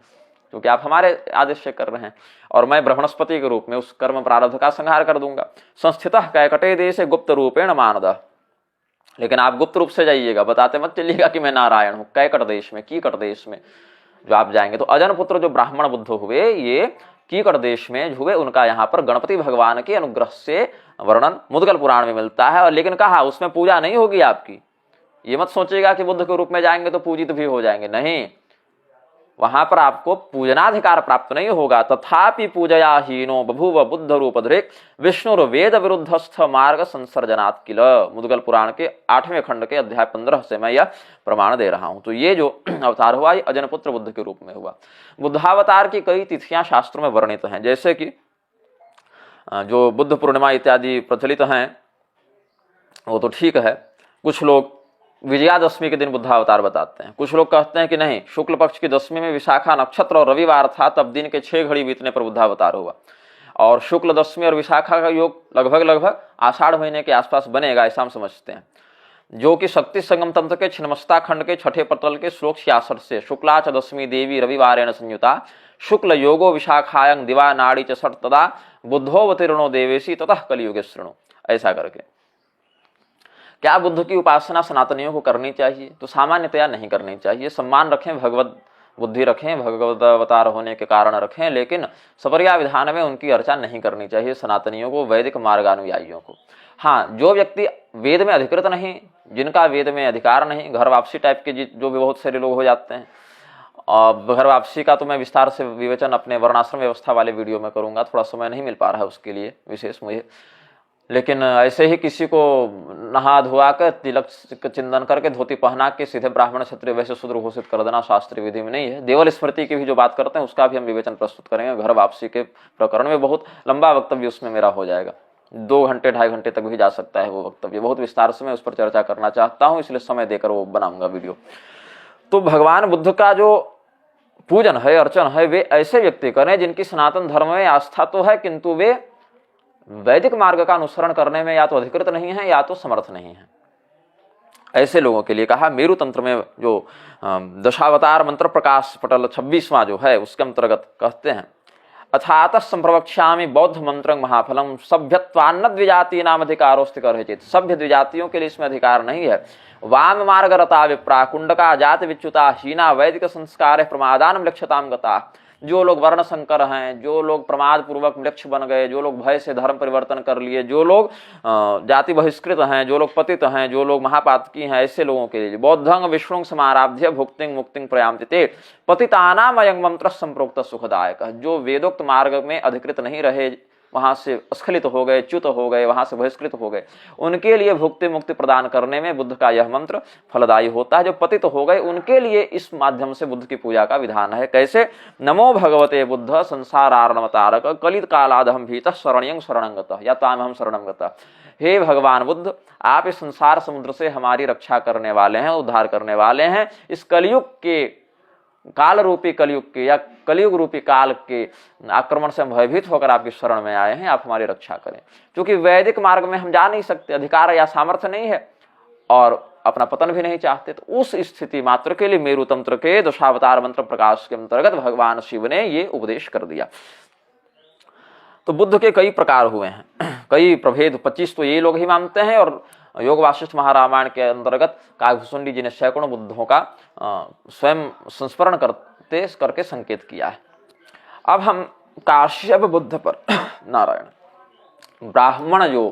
क्योंकि आप हमारे आदेश से कर रहे हैं। और मैं ब्रह्मस्पति के रूप में उस कर्म प्रारब्ध का संहार कर दूंगा। संस्थितः कैकटे देशे गुप्त रूपेण मानदः, लेकिन आप गुप्त रूप से जाइएगा, बताते मत चलिएगा कि मैं नारायण हूं। कैकट देश में, कीकट देश में, जो आप जाएंगे तो अजन पुत्र जो ब्राह्मण बुद्ध हुए ये कीकट देश में हुए, उनका यहाँ पर गणपति भगवान के अनुग्रह से वर्णन मुद्गल पुराण में मिलता है। और लेकिन कहा उसमें पूजा नहीं होगी आपकी, ये मत सोचिएगा कि बुद्ध के रूप में जाएंगे तो पूजित भी हो जाएंगे, नहीं, वहां पर आपको पूजनाधिकार प्राप्त नहीं होगा। तथापि पूजया हीनो बभूव बुद्ध रूप दृक् विष्णुर वेद विरुद्धस्थ मार्ग संसर्जनात् किल। मुद्गल पुराण के 8वें खंड के अध्याय 15 से मैं यह प्रमाण दे रहा हूं। तो ये जो अवतार हुआ ये अजनपुत्र बुद्ध के रूप में हुआ। बुद्धावतार की कई तिथियां शास्त्रों में वर्णित हैं, जैसे कि जो बुद्ध पूर्णिमा इत्यादि प्रचलित हैं वो तो ठीक है, कुछ लोग विजयादशमी के दिन बुद्धावतार बताते हैं, कुछ लोग कहते हैं कि नहीं, शुक्ल पक्ष की दशमी में विशाखा नक्षत्र और रविवार था, तब दिन के 6 घड़ी बीतने पर बुद्धावतार हुआ, और शुक्ल दशमी और विशाखा का योग लगभग आषाढ़ महीने के आसपास बनेगा, ऐसा हम समझते हैं। जो कि शक्ति संगम तंत्र के छिन्नमस्ता खंड के 6ठे पटल के श्लोक 66 से शुक्ला च दशमी देवी रविवारेण संयुता शुक्ल योगो विशाखायं दिवा नाड़ी च षट तदा बुद्धोवतीर्णो देवेशी ततः कलियुगे शृणु, ऐसा करके। क्या बुद्ध की उपासना सनातनियों को करनी चाहिए? तो सामान्यतया नहीं करनी चाहिए। सम्मान रखें, भगवत बुद्धि रखें, भगवत अवतार होने के कारण रखें, लेकिन सपर्या विधान में उनकी अर्चा नहीं करनी चाहिए सनातनियों को, वैदिक मार्गानुयायियों को। हाँ, जो व्यक्ति वेद में अधिकृत नहीं, जिनका वेद में अधिकार नहीं, घर वापसी टाइप के जो भी बहुत सारे लोग हो जाते हैं, और घर वापसी का तो मैं विस्तार से विवेचन अपने वर्णाश्रम व्यवस्था वाले वीडियो में करूंगा, थोड़ा समय नहीं मिल पा रहा है उसके लिए विशेष मुझे। लेकिन ऐसे ही किसी को नहा धोआ कर तिलक चिंतन करके धोती पहना के सीधे ब्राह्मण क्षत्रिय वैश्य शूद्र घोषित कर देना शास्त्रीय विधि में नहीं है। देवल स्मृति की भी जो बात करते हैं उसका भी हम विवेचन प्रस्तुत करेंगे। घर वापसी के प्रकरण में बहुत लंबा वक्तव्य उसमें मेरा हो जाएगा, 2 घंटे 2.5 घंटे तक भी जा सकता है वो वक्तव्य, बहुत विस्तार से मैं उस पर चर्चा करना चाहता हूँ, इसलिए समय देकर वो बनाऊंगा वीडियो। तो भगवान बुद्ध का जो पूजन है, अर्चन है, वे ऐसे व्यक्ति करें जिनकी सनातन धर्म में आस्था तो है, किंतु वे वैदिक मार्ग का अनुसरण करने में या तो अधिकृत नहीं है या तो समर्थ नहीं है। ऐसे लोगों के लिए कहा, मेरु तंत्र में जो दशावतार मंत्र प्रकाश पटल 26वां जो है उसके अंतर्गत कहते हैं, अथातः संप्रवक्ष्यामि बौद्ध मंत्र महाफलम सभ्यत्वान्न द्विजाति नाम अधिकारोस्ति कर्हिचित। सभ्य द्विजातियों के लिए इसमें अधिकार नहीं है। वाम मार्ग रता विप्रा कुंडका जाति विच्युता हीना वैदिक संस्कार प्रमादान लक्ष्यताम गता। जो लोग वर्ण संकर हैं, जो लोग प्रमाद पूर्वक मृक्ष बन गए, जो लोग भय से धर्म परिवर्तन कर लिए, जो लोग जाति बहिष्कृत हैं, जो लोग पतित हैं, जो लोग महापातकी हैं, ऐसे लोगों के लिए बौद्धं विष्णु समाराध्य भुक्तिं मुक्तिं प्रयान्ति ते पतितानाम अयं मंत्र संप्रोक्त सुखदायक। जो वेदोक्त मार्ग में अधिकृत नहीं रहे, वहां से स्खलित हो गए, च्युत हो गए, वहां से बहिष्कृत हो गए, उनके लिए भुक्ति मुक्ति प्रदान करने में बुद्ध का यह मंत्र फलदायी होता है। जो पतित हो गए उनके लिए इस माध्यम से बुद्ध की पूजा का विधान है। कैसे? नमो भगवते बुद्ध संसारार्णवतारक कलित कालादहम भीतः शरण्यं शरणंगतः या तामहम शरणंगतः। हे भगवान बुद्ध, आप इस संसार समुद्र से हमारी रक्षा करने वाले हैं, उद्धार करने वाले हैं। इस कलयुग के काल रूपी कलयुग के या कलयुग रूपी काल के आक्रमण से हम भयभीत होकर आपकी शरण में आए हैं, आप हमारी रक्षा करें। क्योंकि वैदिक मार्ग में हम जा नहीं सकते, अधिकार या सामर्थ्य नहीं है और अपना पतन भी नहीं चाहते, तो उस स्थिति मात्र के लिए मेरु तंत्र के दशावतार मंत्र प्रकाश के अंतर्गत भगवान शिव ने ये उपदेश कर दिया। तो बुद्ध के कई प्रकार हुए हैं, कई प्रभेद, 25 तो ये लोग ही मानते हैं, और योग वासिष्ठ महारामायण के अंतर्गत काकभूषुंडी जी ने सैकड़ों बुद्धों का स्वयं संस्मरण करके संकेत किया है। अब हम काश्यप बुद्ध पर नारायण ब्राह्मण जो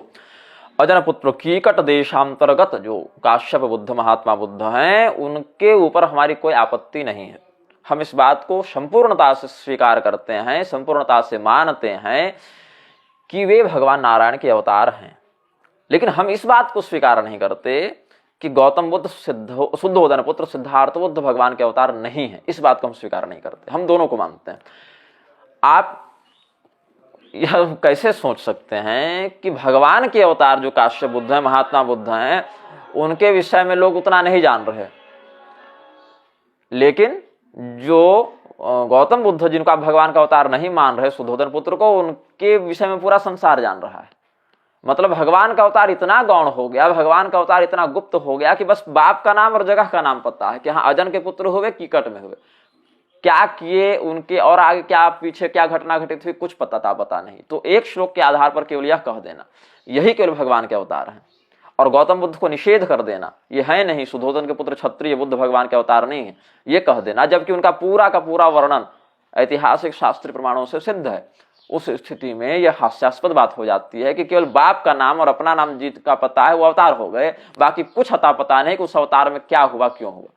अजन पुत्र कीकट देशांतर्गत जो काश्यप बुद्ध महात्मा बुद्ध हैं, उनके ऊपर हमारी कोई आपत्ति नहीं है। हम इस बात को संपूर्णता से स्वीकार करते हैं, संपूर्णता से मानते हैं कि वे भगवान नारायण के अवतार हैं। लेकिन हम इस बात को स्वीकार नहीं करते कि गौतम बुद्ध शुद्धोदन पुत्र सिद्धार्थ बुद्ध भगवान के अवतार नहीं है। इस बात को हम स्वीकार नहीं करते, हम दोनों को मानते हैं। आप यह कैसे सोच सकते हैं कि भगवान के अवतार जो काश्यप बुद्ध है, महात्मा बुद्ध हैं, उनके विषय में लोग उतना नहीं जान रहे, लेकिन जो गौतम बुद्ध जिनको आप भगवान का अवतार नहीं मान रहे, शुद्धोदन पुत्र को, उनके विषय में पूरा संसार जान रहा है। मतलब भगवान का अवतार इतना गौण हो गया, भगवान का अवतार इतना गुप्त हो गया कि बस बाप का नाम और जगह का नाम पता है कि हाँ अजन के पुत्र हुए, कीकट में हुए, क्या किए उनके और आगे क्या पीछे क्या घटना घटित हुई कुछ पता नहीं। तो एक श्लोक के आधार पर केवल यह कह देना, यही केवल भगवान के अवतार हैं। और गौतम बुद्ध को निषेध कर देना, ये है नहीं सुधोधन के पुत्र क्षत्रिय, बुद्ध भगवान के अवतार नहीं है, ये कह देना, जबकि उनका पूरा का पूरा वर्णन ऐतिहासिक शास्त्रीय प्रमाणों से सिद्ध है, उस स्थिति में यह हास्यास्पद बात हो जाती है कि केवल बाप का नाम और अपना नाम जीत का पता है, वो अवतार हो गए, बाकी कुछ अता पता नहीं कि उस अवतार में क्या हुआ क्यों हुआ।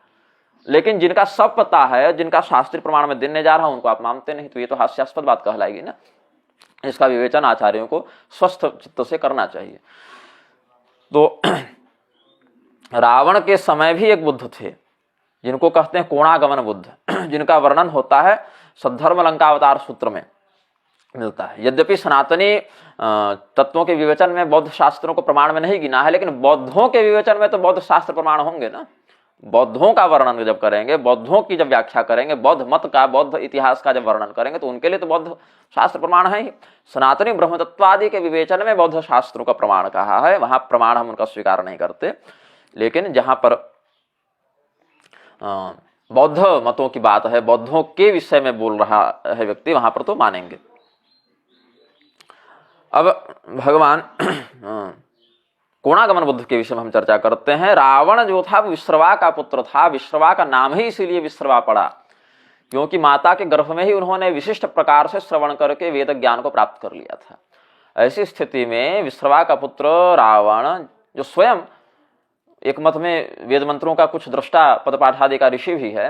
लेकिन जिनका सब पता है, जिनका शास्त्रीय प्रमाण में देने जा रहा हूं, उनको आप मानते नहीं, तो ये तो हास्यास्पद बात कहलाएगी ना। इसका विवेचन आचार्यों को स्वस्थ चित्त से करना चाहिए। तो रावण के समय भी एक बुद्ध थे जिनको कहते हैं कोणागमन बुद्ध, जिनका वर्णन होता है सद्धर्म लंकावतार सूत्र में मिलता है। यद्यपि सनातनी तत्वों के विवेचन में बौद्ध शास्त्रों को प्रमाण में नहीं गिना है, लेकिन बौद्धों के विवेचन में तो बौद्ध शास्त्र प्रमाण होंगे ना। बौद्धों का वर्णन जब करेंगे, बौद्धों की जब व्याख्या करेंगे, बौद्ध मत का, बौद्ध इतिहास का जब वर्णन करेंगे, तो उनके लिए तो बौद्ध शास्त्र प्रमाण है ही। सनातनी ब्रह्मतत्वादि के विवेचन में बौद्ध शास्त्रों का प्रमाण कहा है, वहां प्रमाण हम उनका स्वीकार नहीं करते। लेकिन जहां पर बौद्ध मतों की बात है, बौद्धों के विषय में बोल रहा है व्यक्ति, वहां पर तो मानेंगे। अब भगवान कोणागमन बुद्ध के विषय में हम चर्चा करते हैं। रावण जो था विश्रवा का पुत्र था, विश्रवा का नाम ही इसीलिए विश्रवा पड़ा क्योंकि माता के गर्भ में ही उन्होंने विशिष्ट प्रकार से श्रवण करके वेद ज्ञान को प्राप्त कर लिया था। ऐसी स्थिति में विश्रवा का पुत्र रावण, जो स्वयं एक मत में वेद मंत्रों का कुछ दृष्टा पदपाठादि का ऋषि भी है,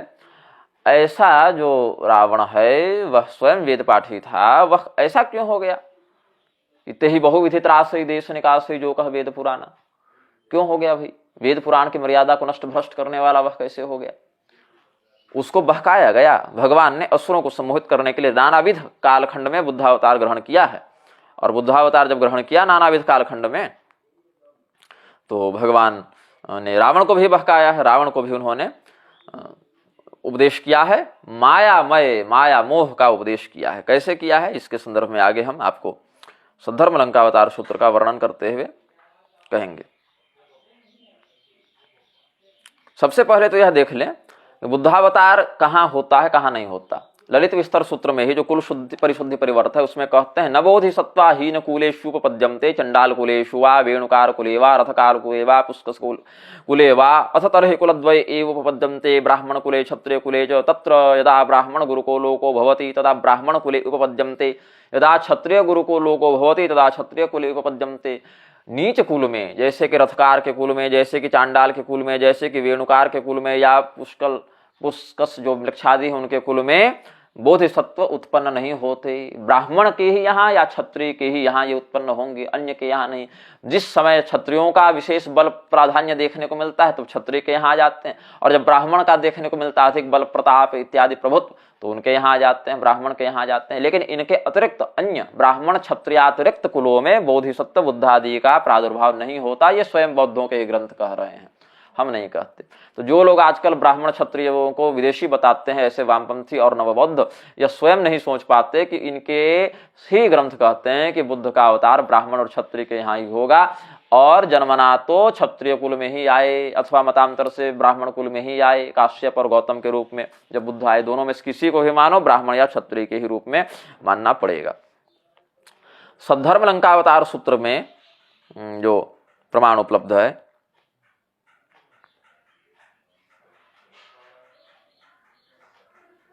ऐसा जो रावण है वह स्वयं वेद पाठी था, वह ऐसा क्यों हो गया? इतने ही बहुविधि त्रासई देश निकासई जो कह वेद पुराना, क्यों हो गया भाई? वेद पुराण की मर्यादा को नष्ट भ्रष्ट करने वाला वह कैसे हो गया? उसको बहकाया गया। भगवान ने असुरों को सम्मोहित करने के लिए नानाविध कालखंड में बुद्धावतार ग्रहण किया है, और बुद्धावतार जब ग्रहण किया नानाविध कालखंड में, तो भगवान ने रावण को भी बहकाया है। रावण को भी उन्होंने उपदेश किया है, मायामय, माया मोह का उपदेश किया है। कैसे किया है, इसके संदर्भ में आगे हम आपको सद्धर्म लंकावतार सूत्र का वर्णन करते हुए कहेंगे। सबसे पहले तो यह देख लें कि बुद्धावतार कहाँ होता है, कहाँ नहीं होता। ललित विस्तर सूत्र में ही जो कुल शुद्धि परिशुद्धि परिवर्त है, उसमें कहते हैं नवोधि सत्वा हीन कुलेषु उपपद्यन्ते चंडाल कुलेषु वा वेणुकार कुले वा रथकार कुले वा पुष्कस कुले वा अथ तरहि कुलद्वय एव उपपद्यन्ते ब्राह्मण कुले क्षत्रिय कुले च तत्र यदा ब्राह्मण गुरुको लोको भवति तदा ब्राह्मण कुले उपपद्यन्ते यदा क्षत्रिय गुरुको लोको भवति तदा क्षत्रिय कुले उपपद्यन्ते। नीच कुल में जैसे कि रथकार के कुल में, जैसे कि चांडाल के कुल में, जैसे कि वेणुकार के कुल में, या पुष्कस जो वृक्षादि है उनके कुल में बोधिसत्व उत्पन्न नहीं होते। ब्राह्मण के ही यहाँ या क्षत्रिय के ही यहाँ ये उत्पन्न होंगे, अन्य के यहाँ नहीं। जिस समय क्षत्रियों का विशेष बल प्राधान्य देखने को मिलता है तो क्षत्रिय के यहाँ आ जाते हैं, और जब ब्राह्मण का देखने को मिलता है अधिक बल प्रताप इत्यादि प्रभुत्व, तो उनके यहाँ आ जाते हैं, ब्राह्मण के यहाँ आ जाते हैं। लेकिन इनके अतिरिक्त अन्य ब्राह्मण क्षत्रियातिरिक्त कुलों में बोधिसत्व बुद्धादि का प्रादुर्भाव नहीं होता। ये स्वयं बौद्धों के ग्रंथ कह रहे हैं, हम नहीं कहते। तो जो लोग आजकल ब्राह्मण क्षत्रियों को विदेशी बताते हैं, ऐसे वामपंथी और नवबौद्ध, यह स्वयं नहीं सोच पाते कि इनके ही ग्रंथ कहते हैं कि बुद्ध का अवतार ब्राह्मण और क्षत्रिय के यहाँ ही होगा, और जन्मना तो क्षत्रिय कुल में ही आए अथवा मतांतर से ब्राह्मण कुल में ही आए, काश्यप और गौतम के रूप में जब बुद्ध आए, दोनों में किसी को भी मानो, ब्राह्मण या क्षत्रिय के ही रूप में मानना पड़ेगा। सद्धर्म लंकावतार सूत्र में जो प्रमाण उपलब्ध है,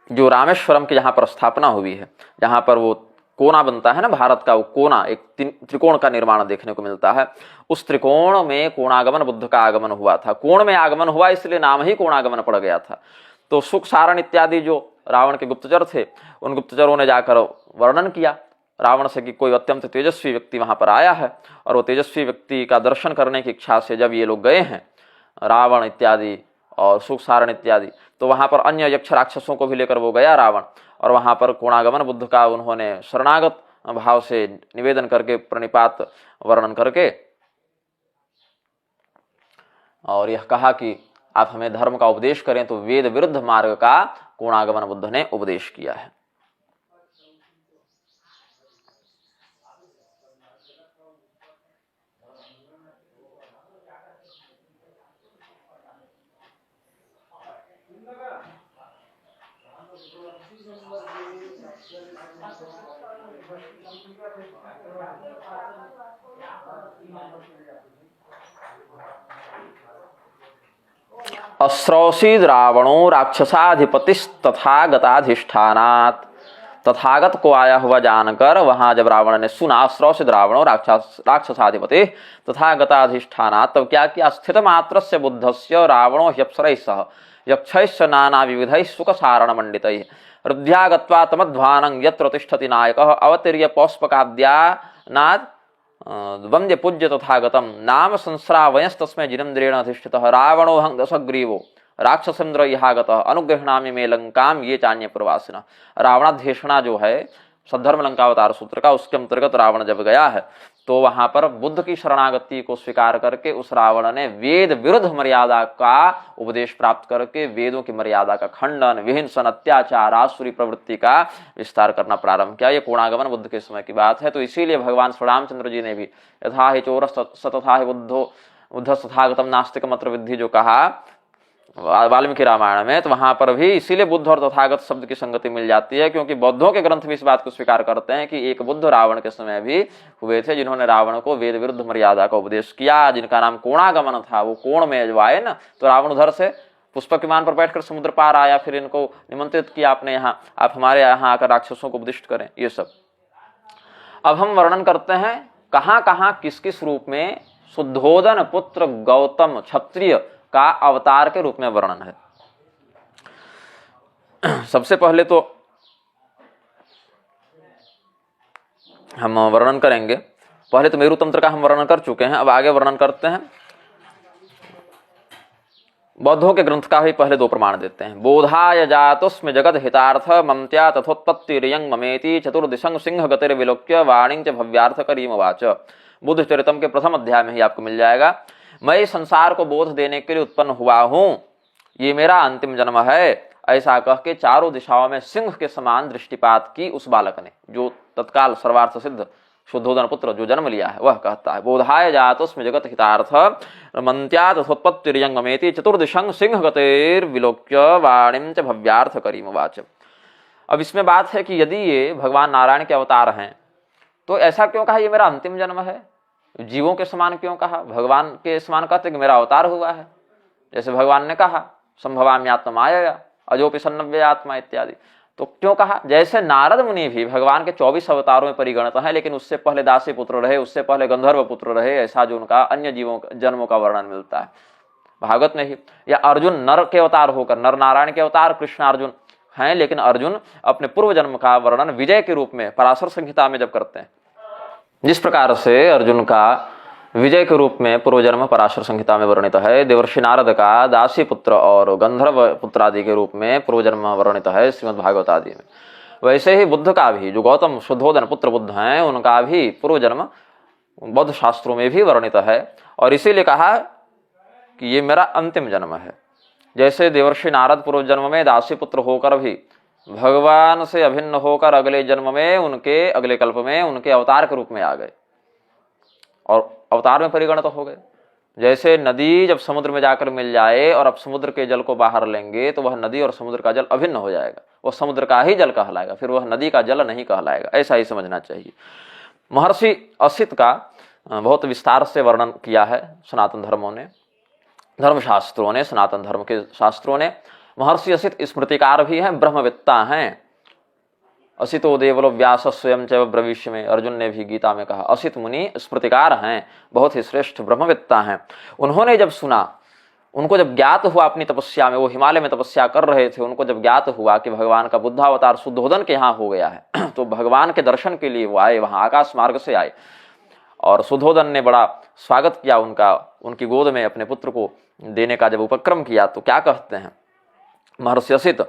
जो रामेश्वरम की जहां पर स्थापना हुई है, जहां पर वो कोना बनता है ना भारत का, वो कोना एक त्रिकोण का निर्माण देखने को मिलता है। उस त्रिकोण में कोणागमन बुद्ध का आगमन हुआ था। कोण में आगमन हुआ इसलिए नाम ही कोणागमन पड़ गया था। तो सुख सारण इत्यादि जो रावण के गुप्तचर थे, उन गुप्तचरों ने जाकर वर्णन किया रावण से कि कोई अत्यंत तेजस्वी व्यक्ति वहां पर आया है, और वो तेजस्वी व्यक्ति का दर्शन करने की इच्छा से जब ये लोग गए हैं, रावण इत्यादि और सुख सारण इत्यादि, तो वहां पर अन्य यक्ष राक्षसों को भी लेकर वो गया रावण, और वहां पर कोणागमन बुद्ध का उन्होंने शरणागत भाव से निवेदन करके, प्रणिपात वर्णन करके, और यह कहा कि आप हमें धर्म का उपदेश करें, तो वेद विरुद्ध मार्ग का कोणागमन बुद्ध ने उपदेश किया है। अस्रौसीद रावणो राक्षसाधिपतिस्तथागताधिष्ठानात्। तथागत को आया हुआ जानकर वहां जब रावण ने सुना, अस्रौसीद रावणो राक्षसाधिपति तथागताधिष्ठानात्, तब क्या किया, स्थित मात्रस्य बुद्धस्य रावणो ह्यप्सरैः सह यक्षैश्च नाना विविधैः सुखसारण मंडितैः हृद्या गत्वा तमध्वानं यत्र तिष्ठति नायकः अवतीर्य पौष्पकाद्यानाद् वंद्य पूज्य तथागतम नाम संस्रावयस्तस्मै जिनेन्द्रेण अधिष्ठितः रावणो हं दशग्रीवो राक्षसेन्द्र इहागतः अनुगृह्णामि मे लंकाम ये चान्य प्रवासिनः। रावणाध्येषणा जो है सद्धर्म लंकावतार सूत्र का, उसके अंतर्गत रावण जब गया है तो वहां पर बुद्ध की शरणागति को स्वीकार करके उस रावण ने वेद विरुद्ध मर्यादा का उपदेश प्राप्त करके वेदों की मर्यादा का खंडन, विहिंसन, अत्याचार, आसुरी प्रवृत्ति का विस्तार करना प्रारंभ किया। ये कोणागमन बुद्ध के समय की बात है। तो इसीलिए भगवान श्री रामचंद्र जी ने भी यथा ही चोर सतथा ही बुद्ध तथागतम नास्तिक मत्र विद्धि जो कहा वाल्मीकि रामायण में, तो वहां पर भी इसीलिए बुद्ध और तथागत शब्द की संगति मिल जाती है, क्योंकि बौद्धों के ग्रंथ भी इस बात को स्वीकार करते हैं कि एक बुद्ध रावण के समय भी हुए थे जिन्होंने रावण को वेद विरुद्ध मर्यादा का उपदेश किया, जिनका नाम कोणागमन था। वो कोण में जब आए ना तो रावण उधर से पुष्पक विमान पर बैठकर समुद्र पार आया, फिर इनको निमंत्रित किया आपने यहाँ, आप हमारे यहाँ आकर राक्षसों को उपदिष्ट करें, ये सब। अब हम वर्णन करते हैं कहाँ कहाँ किस किस रूप में शुद्धोदन पुत्र गौतम क्षत्रिय का अवतार के रूप में वर्णन है। सबसे पहले तो हम वर्णन करेंगे, पहले तो मेरुतंत्र का हम वर्णन कर चुके हैं, अब आगे वर्णन करते हैं बौद्धों के ग्रंथ का भी पहले दो प्रमाण देते हैं। बोधाय जातुस्म जगत हितार्थ ममत्या तथोत्पत्ति रियंग ममेति चतुर्दिशंग सिंह गतिर विलोक्य वाणिंग च भव्यार्थ करीम वाच। बुद्ध चरितम के प्रथम अध्याय में ही आपको मिल जाएगा। मैं इस संसार को बोध देने के लिए उत्पन्न हुआ हूं, ये मेरा अंतिम जन्म है, ऐसा कह के चारों दिशाओं में सिंह के समान दृष्टिपात की उस बालक ने, जो तत्काल सर्वार्थ सिद्ध शुद्धोदन पुत्र जो जन्म लिया है, वह कहता है बोधाय जातुस्म जगत हितार्थ मन्त्या तथोत्पत्ति रियंग ममेति चतुर्दिशंग सिंह गतिर विलोक्य वाणिं च भव्यार्थ करीम वाच। अब इसमें बात है कि यदि ये भगवान नारायण के अवतार हैं तो ऐसा क्यों कहा ये मेरा अंतिम जन्म है, जीवों के समान क्यों कहा, भगवान के समान कहते कि मेरा अवतार हुआ है। जैसे भगवान ने कहा संभवामि आत्माया अजोपि सन्नव्य आत्मा इत्यादि, तो क्यों कहा। जैसे नारद मुनि भी भगवान के 24 अवतारों में परिगणित हैं, लेकिन उससे पहले दासी पुत्र रहे, उससे पहले गंधर्व पुत्र रहे, ऐसा जो उनका अन्य जीवों जन्मों का वर्णन मिलता है भागवत में ही। या अर्जुन नर के अवतार होकर, नर नारायण के अवतार कृष्ण अर्जुन हैं, लेकिन अर्जुन अपने पूर्व जन्म का वर्णन विजय के रूप में पराशर संहिता में जब करते हैं, जिस प्रकार से अर्जुन का विजय के रूप में पूर्व जन्म पराशर संहिता में वर्णित है, देवर्षि नारद का दासी पुत्र और गंधर्व पुत्र आदि के रूप में पूर्व जन्म वर्णित है श्रीमद् भागवत आदि में, वैसे ही बुद्ध का भी, जो गौतम शुद्धोदन पुत्र बुद्ध हैं, उनका भी पूर्व जन्म बौद्ध शास्त्रों में भी वर्णित है। और इसीलिए कहा कि ये मेरा अंतिम जन्म है। जैसे देवर्षि नारद पूर्व जन्म में दासी पुत्र होकर भी भगवान से अभिन्न होकर अगले जन्म में, उनके अगले कल्प में उनके अवतार के रूप में आ गए और अवतार में परिगणित हो गए। जैसे नदी जब समुद्र में जाकर मिल जाए और अब समुद्र के जल को बाहर लेंगे तो वह नदी और समुद्र का जल अभिन्न हो जाएगा, वह समुद्र का ही जल कहलाएगा, फिर वह नदी का जल नहीं कहलाएगा, ऐसा ही समझना चाहिए। महर्षि असित का बहुत विस्तार से वर्णन किया है सनातन धर्मों ने, धर्मशास्त्रों ने, सनातन धर्म के शास्त्रों ने। महर्षि असित स्मृतिकार भी हैं, ब्रह्मवेत्ता हैं। असितो देवलो व्यास स्वयं च ब्रविष्य में अर्जुन ने भी गीता में कहा, असित मुनि स्मृतिकार हैं, बहुत ही श्रेष्ठ ब्रह्मवेत्ता हैं। उन्होंने जब सुना, उनको जब ज्ञात हुआ अपनी तपस्या में, वो हिमालय में तपस्या कर रहे थे, उनको जब ज्ञात हुआ कि भगवान का बुद्धावतार शुद्धोदन के यहाँ हो गया है, तो भगवान के दर्शन के लिए वो आए, वहाँ आकाश मार्ग से आए और शुद्धोदन ने बड़ा स्वागत किया उनका, उनकी गोद में अपने पुत्र को देने का जब उपक्रम किया तो क्या कहते हैं महर्षि असित,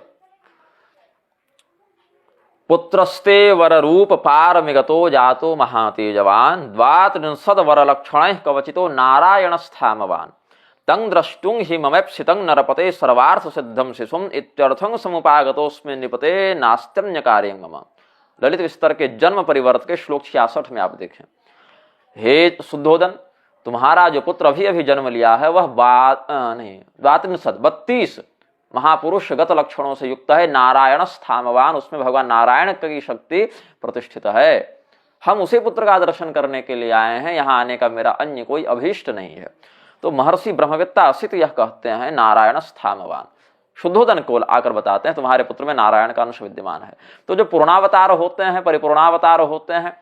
पुत्रस्ते वर रूप पारमिगतो जातो महातेजवान द्वात्रिंशद वर लक्षण कवचितो नारायणस्थामवान तं द्रष्टुं हि ममेप्सितं नरपते सर्वार्थ सिद्धं शिशुम इत्यर्थं समुपागतोस्मि निपते नास्त्यन्य कार्यं मम। ललित विस्तर के जन्म परिवर्त के श्लोक 66 में आप देखें, हे शुद्धोदन, तुम्हारा जो पुत्र अभी जन्म लिया है वह 32 महापुरुष गत लक्षणों से युक्त है, नारायण स्थामवान, उसमें भगवान नारायण की शक्ति प्रतिष्ठित है। हम उसी पुत्र का दर्शन करने के लिए आए हैं, यहाँ आने का मेरा अन्य कोई अभीष्ट नहीं है। तो महर्षि ब्रह्मवेत्ता असित यह कहते हैं नारायण स्थामवान, शुद्धोदन को आकर बताते हैं तुम्हारे पुत्र में नारायण का अंश विद्यमान है। तो जो पूर्णावतार होते हैं, परिपूर्णावतार होते हैं,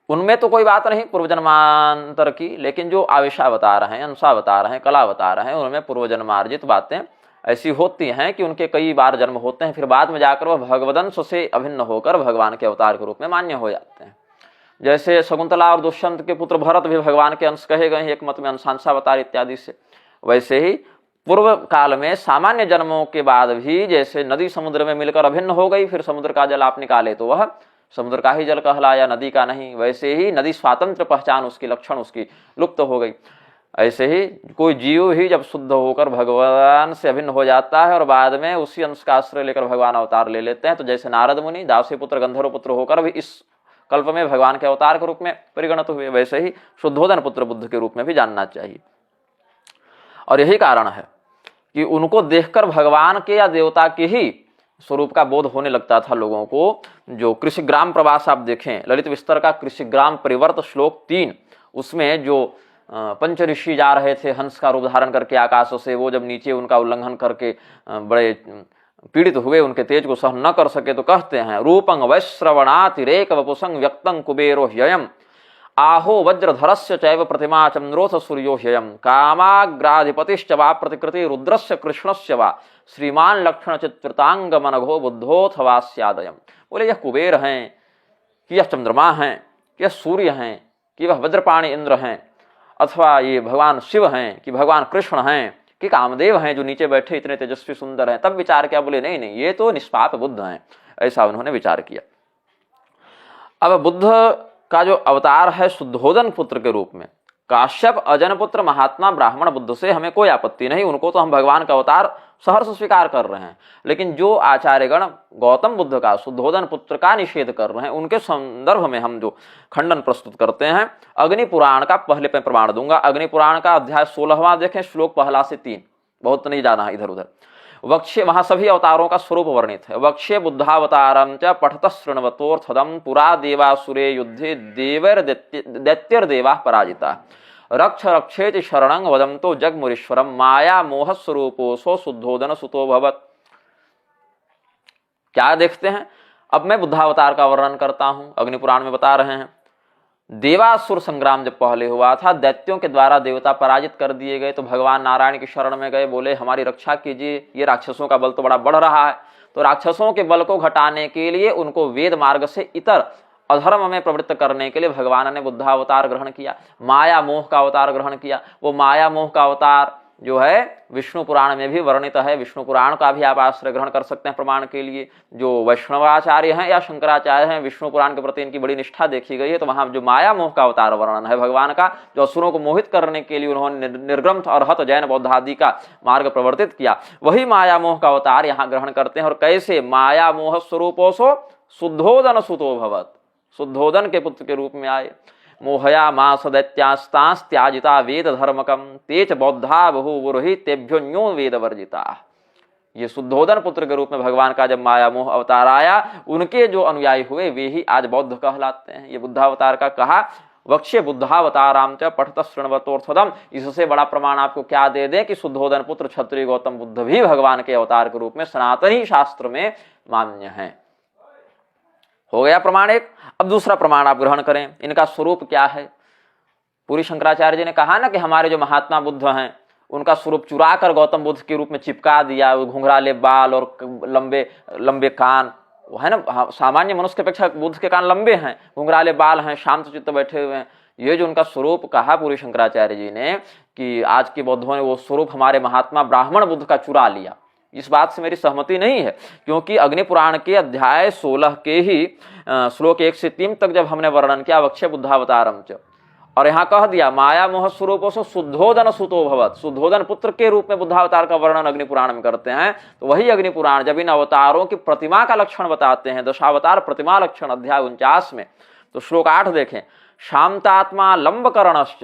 उनमें तो कोई बात नहीं पूर्वजन्मांतर की, लेकिन जो आवेशावतार हैं, अंशावतार हैं, कलावतार हैं, उनमें पूर्वजन्मार्जित बातें ऐसी होती हैं कि उनके कई बार जन्म होते हैं, फिर बाद में जाकर वह भगवदंश से अभिन्न होकर भगवान के अवतार के रूप में मान्य हो जाते हैं। जैसे शकुंतला और दुष्यंत के पुत्र भरत भी भगवान के अंश कहे गए हैं, एक मत में अंशांशावतार इत्यादि से। वैसे ही पूर्व काल में सामान्य जन्मों के बाद भी जैसे नदी समुद्र में मिलकर अभिन्न हो गई, फिर समुद्र का जल आप निकाले तो वह समुद्र का ही जल कहलाया, नदी का नहीं। वैसे ही नदी स्वातंत्र पहचान उसकी, लक्षण उसकी लुप्त हो गई। ऐसे ही कोई जीव ही जब शुद्ध होकर भगवान से अभिन्न हो जाता है और बाद में उसी अंश का आश्रय लेकर भगवान अवतार ले लेते हैं, तो जैसे नारद मुनि दासी पुत्र गंधर्व पुत्र होकर भी इस कल्प में भगवान के अवतार के रूप में परिगणित हुए, वैसे ही शुद्धोदन पुत्र बुद्ध के रूप में भी जानना चाहिए। और यही कारण है कि उनको देखकर भगवान के या देवता के ही स्वरूप का बोध होने लगता था लोगों को। जो कृषिग्राम प्रवास आप देखें, ललित विस्तर का कृषिग्राम परिवर्त श्लोक 3, उसमें जो पंच ऋषि जा रहे थे हंस का रूप धारण करके आकाश से, वो जब नीचे उनका उल्लंघन करके बड़े पीड़ित हुए, उनके तेज को सहन न कर सके, तो कहते हैं रूपंग वैश्रवणातिरेक वपुसंग व्यक्तं कुबेरो ह्ययम् आहो वज्रधरस्य चैव प्रतिमा चंद्रोथ सूर्यो ह्ययम् कामाग्राधिपतिश्च वा प्रतिकृति रुद्रस्य कृष्णस्य वा श्रीमान लक्षण चित्रतांग मनघो बुद्धोथवा स्यादयम्। बोले यह कुबेर हैं कि यह चंद्रमा हैं कि यह सूर्य हैं कि वह वज्रपाणी इंद्र हैं, अथवा ये भगवान शिव हैं कि भगवान कृष्ण हैं कि कामदेव हैं जो नीचे बैठे इतने तेजस्वी सुंदर हैं। तब विचार किया, बोले नहीं नहीं, ये तो निष्पाप बुद्ध हैं। ऐसा उन्होंने विचार किया। अब बुद्ध का जो अवतार है शुद्धोदन पुत्र के रूप में, काश्यप अजन पुत्र महात्मा ब्राह्मण बुद्ध से हमें कोई आपत्ति नहीं, उनको तो हम भगवान का अवतार सहर्ष स्वीकार कर रहे हैं। लेकिन जो आचार्यगण गौतम बुद्ध का शुद्धोदन पुत्र का निषेध कर रहे हैं, उनके संदर्भ में हम जो खंडन प्रस्तुत करते हैं, अग्नि पुराण का पहले मैं प्रमाण दूंगा। अग्नि पुराण का अध्याय 16वां देखें, श्लोक 1 से 3, बहुत नहीं जाना है इधर उधर। वक्ष्ये, वहां सभी अवतारों का स्वरूप वर्णित है। वक्ष्ये बुद्धावतारम च पठत शृण्वतोर्थदम पुरा देवासुरे युद्धे देवर दैत्यर्देवा पराजिता रक्ष रक्षेति शरणं वदंतो जगमुरीश्वरम माया मोह स्वरूपो सो शुद्धोदन सुतो भवत। क्या देखते हैं, अब मैं बुद्धावतार का वर्णन करता हूं। अग्निपुराण में बता रहे हैं, देवासुर संग्राम जब पहले हुआ था, दैत्यों के द्वारा देवता पराजित कर दिए गए, तो भगवान नारायण की शरण में गए, बोले हमारी रक्षा कीजिए, ये राक्षसों का बल तो बड़ा बढ़ रहा है। तो राक्षसों के बल को घटाने के लिए, उनको वेद मार्ग से इतर अधर्म में प्रवृत्त करने के लिए भगवान ने बुद्धावतार ग्रहण किया, माया मोह का अवतार ग्रहण किया। वो माया मोह का अवतार जो है विष्णु पुराण में भी वर्णित है। विष्णु पुराण का भी आप आश्रय ग्रहण कर सकते हैं प्रमाण के लिए। जो वैष्णवाचार्य हैं या शंकराचार्य हैं, विष्णु पुराण के प्रति इनकी बड़ी निष्ठा देखी गई है। तो वहां जो माया मोह का अवतार वर्णन है भगवान का, जो असुरों को मोहित करने के लिए उन्होंने निर्ग्रंथ अर्हत जैन बौद्ध आदि का मार्ग प्रवर्तित किया, वही माया मोह का अवतार यहाँ ग्रहण करते हैं। और कैसे माया मोह स्वरूपो सो शुद्धोदन सुतो भवत, शुद्धोदन के पुत्र के रूप में आए। मोहया मास दैत्यास्तांस त्याजिता वेद धर्मकम तेज बौद्धा बहुवुरहि तेभ्यो न्यो वेद वर्जिता। ये शुद्धोदन पुत्र के रूप में भगवान का जब माया मोह अवतार आया, उनके जो अनुयायी हुए वे ही आज बौद्ध कहलाते हैं। ये बुद्धावतार का कहा। वक्ष्ये बुद्धावताराम च पठत शृण्वतोर्थदम। इससे बड़ा प्रमाण आपको क्या दे दें कि शुद्धोदन पुत्र क्षत्रिय गौतम बुद्ध भी भगवान के अवतार के रूप में सनातनी शास्त्र में मान्य हैं। हो गया प्रमाण एक। अब दूसरा प्रमाण आप ग्रहण करें, इनका स्वरूप क्या है। पूरी शंकराचार्य जी ने कहा ना कि हमारे जो महात्मा बुद्ध हैं उनका स्वरूप चुरा कर गौतम बुद्ध के रूप में चिपका दिया। घुंघराले बाल और लंबे लंबे कान, वो है ना, सामान्य मनुष्य के अपेक्षा बुद्ध के कान लंबे हैं, घुंघराले बाल हैं, शांत चित्त बैठे हुए हैं। ये जो उनका स्वरूप कहा पूरी शंकराचार्य जी ने कि आज के बौद्धों ने वो स्वरूप हमारे महात्मा ब्राह्मण बुद्ध का चुरा लिया, इस बात से मेरी सहमति नहीं है। क्योंकि अग्नि पुराण के अध्याय 16 के ही श्लोक 1 से 3 तक जब हमने वर्णन किया वक्ष्य बुद्धावतारम च, और यहाँ कह दिया माया मोह स्वरूपों से शुद्धोदन सुतो भवत, शुद्धोदन पुत्र के रूप में बुद्धावतार का वर्णन अग्नि पुराण में करते हैं। तो वही अग्नि पुराण जब इन अवतारों की प्रतिमा का लक्षण बताते हैं, दशावतार प्रतिमा लक्षण अध्याय 49 में, तो श्लोक 8 देखें, शांतात्मा लंबकर्णश्च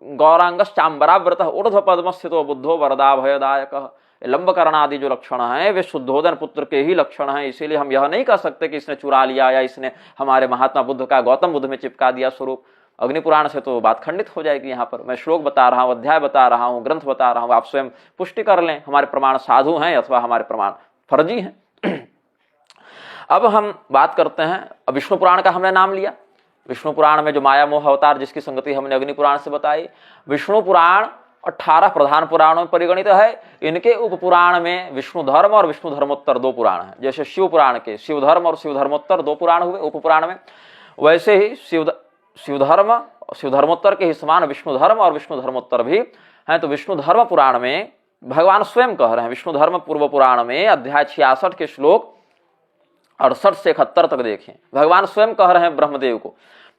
गौरांगश्चांबराव्रतः ऊर्ध्व पद्म स्थितो बुद्धो वरदा भयदायकः लंबकर्ण आदि जो लक्षण हैं वे शुद्धोदन पुत्र के ही लक्षण हैं। इसीलिए हम यह नहीं कह सकते कि इसने चुरा लिया या इसने हमारे महात्मा बुद्ध का गौतम बुद्ध में चिपका दिया स्वरूप। अग्नि पुराण से तो बात खंडित हो जाएगी। यहाँ पर मैं श्लोक बता रहा हूँ, अध्याय बता रहा हूँ, ग्रंथ बता रहा हूँ, आप स्वयं पुष्टि कर लें हमारे प्रमाण साधु हैं अथवा हमारे प्रमाण फर्जी हैं। अब हम बात करते हैं, विष्णु पुराण का हमने नाम लिया। विष्णु पुराण में जो माया मोह अवतार जिसकी संगति हमने अग्नि पुराण से बताई। विष्णु पुराण 18 प्रधान पुराणों में परिगणित है। इनके उप पुराण में विष्णु धर्म और विष्णु धर्मोत्तर 2 पुराण हैं। जैसे शिव पुराण के शिव धर्म और शिव धर्मोत्तर 2 पुराण हुए उप पुराण में, वैसे ही शिव धर्मोत्तर के ही समान विष्णु धर्म और विष्णु धर्मोत्तर भी हैं। तो विष्णु धर्म पुराण में भगवान स्वयं कह रहे हैं, विष्णु धर्म पूर्व पुराण में अध्याय 66 के श्लोक 68 से 71 तक देखें। भगवान स्वयं कह रहे हैं ब्रह्मदेव को,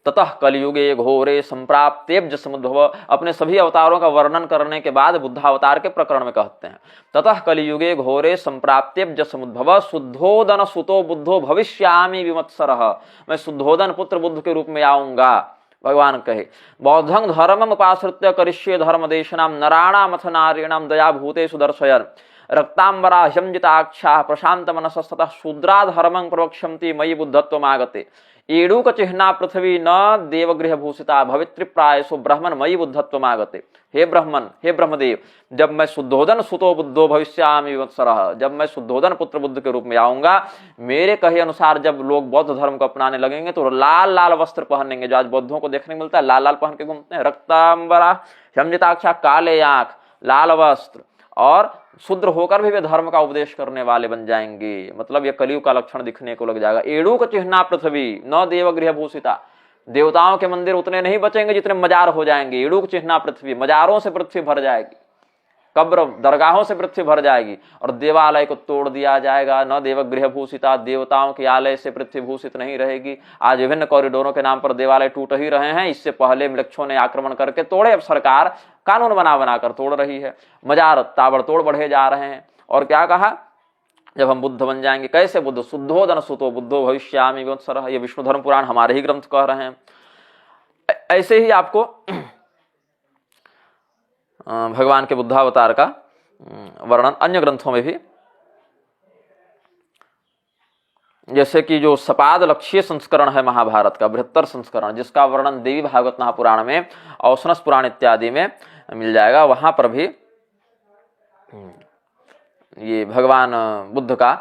ततः कलयुगे घोरे संप्राप्तेब्ज समुद्भव। अपने सभी अवतारों का वर्णन करने के बाद बुद्धावतार के प्रकरण में कहते हैं, ततः कलयुगे घोरे संप्राप्तेब्ज समुद्भव शुद्धोदन सुतो बुद्धो भविष्यामि विमत्सरः। मैं शुद्धोदन पुत्र बुद्ध के रूप में आऊंगा। भगवान कहे, बौद्धं धर्मम उपाश्रित्य करिष्ये धर्म देशनाम नराणाम अथ नारीणाम दया भूतेषु दर्शयन् रक्तांबरा ह्यंजिताक्षा प्रशांत मनसस्ततः शूद्रा धर्मं प्रवक्ष्यन्ति मयि बुद्धत्वमागते। एडूक चिह्ना पृथ्वी न देवगृह भूषिता भवित्री प्रायसो ब्रह्मन मयि बुद्धत्वमागते। हे ब्रह्मन, हे ब्रह्मदेव, जब मैं शुद्धोदन सुतो बुद्धो भविष्यामि विमत्सरः, जब मैं शुद्धोदन पुत्र बुद्ध के रूप में आऊंगा, मेरे कहे अनुसार जब लोग बौद्ध धर्म को अपनाने लगेंगे तो लाल लाल वस्त्र पहनेंगे, जो आज बौद्धों को देखने को मिलता है, लाल लाल पहन के घूमते हैं। रक्तांबरा ह्यंजिताक्षा, काले आंख, लाल वस्त्र, और शूद्र होकर भी वे धर्म का उपदेश करने वाले बन जाएंगे। मतलब ये कलयुग का लक्षण दिखने को लग जाएगा। एडूक चिह्ना पृथ्वी न देवगृह भूषिता, देवताओं के मंदिर उतने नहीं बचेंगे जितने मजार हो जाएंगे। एडूक चिह्ना पृथ्वी, मजारों से पृथ्वी भर जाएगी, कब्र दरगाहों से पृथ्वी भर जाएगी, और देवालय को तोड़ दिया जाएगा। न देवगृह भूषिता, देवताओं के आलय से पृथ्वी भूषित नहीं रहेगी। आज विभिन्न कॉरिडोरों के नाम पर देवालय टूट ही रहे हैं। इससे पहले मृक्षों ने आक्रमण करके तोड़े, अब सरकार कानून बना कर तोड़ रही है। मजार ताबड़तोड़ बढ़े जा रहे हैं। और क्या कहा, जब हम बुद्ध बन जाएंगे, कैसे बुद्ध, शुद्धोदन सुतो बुद्धो भविष्यामि विमत्सरः। ये विष्णु धर्म पुराण हमारे ही ग्रंथ कह रहे हैं। ऐसे ही आपको भगवान के बुद्धावतार का वर्णन अन्य ग्रंथों में भी, जैसे कि जो सपाद लक्ष्य संस्करण है महाभारत का, 72 संस्करण, जिसका वर्णन देवी भागवत महापुराण में, औसनस पुराण इत्यादि में मिल जाएगा। वहां पर भी ये भगवान बुद्ध का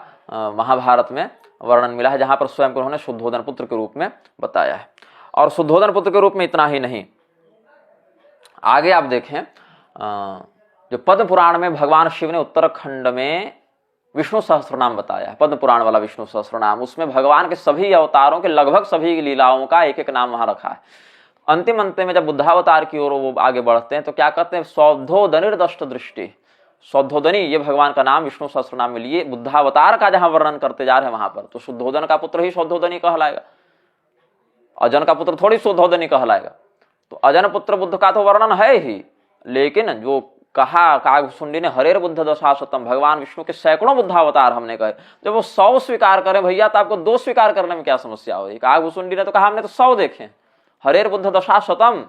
महाभारत में वर्णन मिला है, जहां पर स्वयं को उन्होंने शुद्धोदन पुत्र के रूप में बताया है। और शुद्धोदन पुत्र के रूप में इतना ही नहीं, आगे आप देखें, जो पद्म पुराण में भगवान शिव ने उत्तराखंड में विष्णु सहस्त्रनाम बताया है, पद्म पुराण वाला विष्णु सहस्त्रनाम, उसमें भगवान के सभी अवतारों के लगभग सभी लीलाओं का एक एक नाम वहां रखा है। अंतिम अंत में जब बुद्धावतार की ओर वो आगे बढ़ते हैं तो क्या कहते हैं, सौद्धोदनिर्दष्ट दृष्टि। सौद्धोदनी ये भगवान का नाम विष्णु सहस्त्रनाम में लिए बुद्धावतार का जहां वर्णन करते जा रहे हैं वहां पर, तो शुद्धोदन का पुत्र ही सौद्धोदनी कहलाएगा, अजन का पुत्र थोड़ी शुद्धोदनी कहलाएगा। तो अजन पुत्र बुद्ध का तो वर्णन है ही, लेकिन जो कहा कागभुसुंडी ने हरेर बुद्ध दशाशतम, भगवान विष्णु के सैकड़ों बुद्धावतार हमने कहे, जब वो 100 स्वीकार करें भैया तो आपको 2 स्वीकार करने में क्या समस्या हो रही। कागभुसुंडी ने तो कहा हमने तो 100 देखे, हरेर बुद्ध दशाशतम,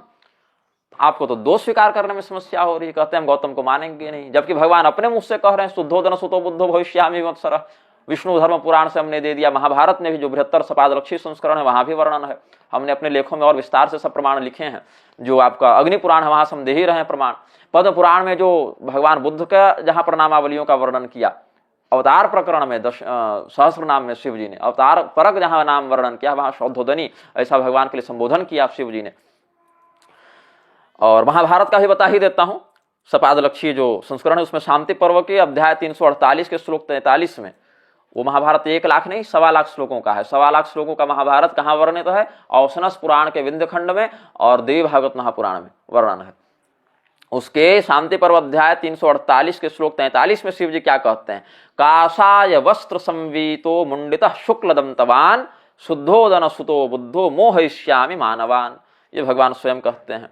आपको तो 2 स्वीकार करने में समस्या हो रही है। कहते हैं हम गौतम को मानेंगे नहीं, जबकि भगवान अपने मुंह से कह रहे हैं शुद्धोदन सुतो बुद्धो भविष्यामि विमत्सरः। विष्णु धर्म पुराण से हमने दे दिया, महाभारत में भी जो 72 सपाद लक्ष्य संस्करण है वहां भी वर्णन है। हमने अपने लेखों में और विस्तार से सब प्रमाण लिखे हैं। जो आपका अग्नि पुराण है वहां से हम दे ही रहे हैं प्रमाण। पद्म पुराण में जो भगवान बुद्ध का जहां पर नामावलियों का वर्णन किया, अवतार प्रकरण में सहस्त्र नाम में शिव जी ने अवतार परक जहां नाम वर्णन किया, वहां शुद्धोदनी ऐसा भगवान के लिए संबोधन किया शिव जी ने। और महाभारत का भी बता ही देता हूं, सपाद लक्ष्य जो संस्करण है उसमें शांति पर्व के अध्याय 348 के श्लोक 43 में, वो महाभारत 1 लाख नहीं 1.25 लाख श्लोकों का है। 1.25 लाख श्लोकों का महाभारत कहाँ वर्णित है, औसनस पुराण के विंध्य खंड में और देवी भागवत महापुराण में वर्णन है। उसके शांति पर्व अध्याय 348 के श्लोक 43 में शिव जी क्या कहते हैं, काषाय वस्त्र संवीतो मुंडितः शुक्ल दंतवान शुद्धोदन सुतो बुद्धो मोहयिष्यामि मानवान। ये भगवान स्वयं कहते हैं।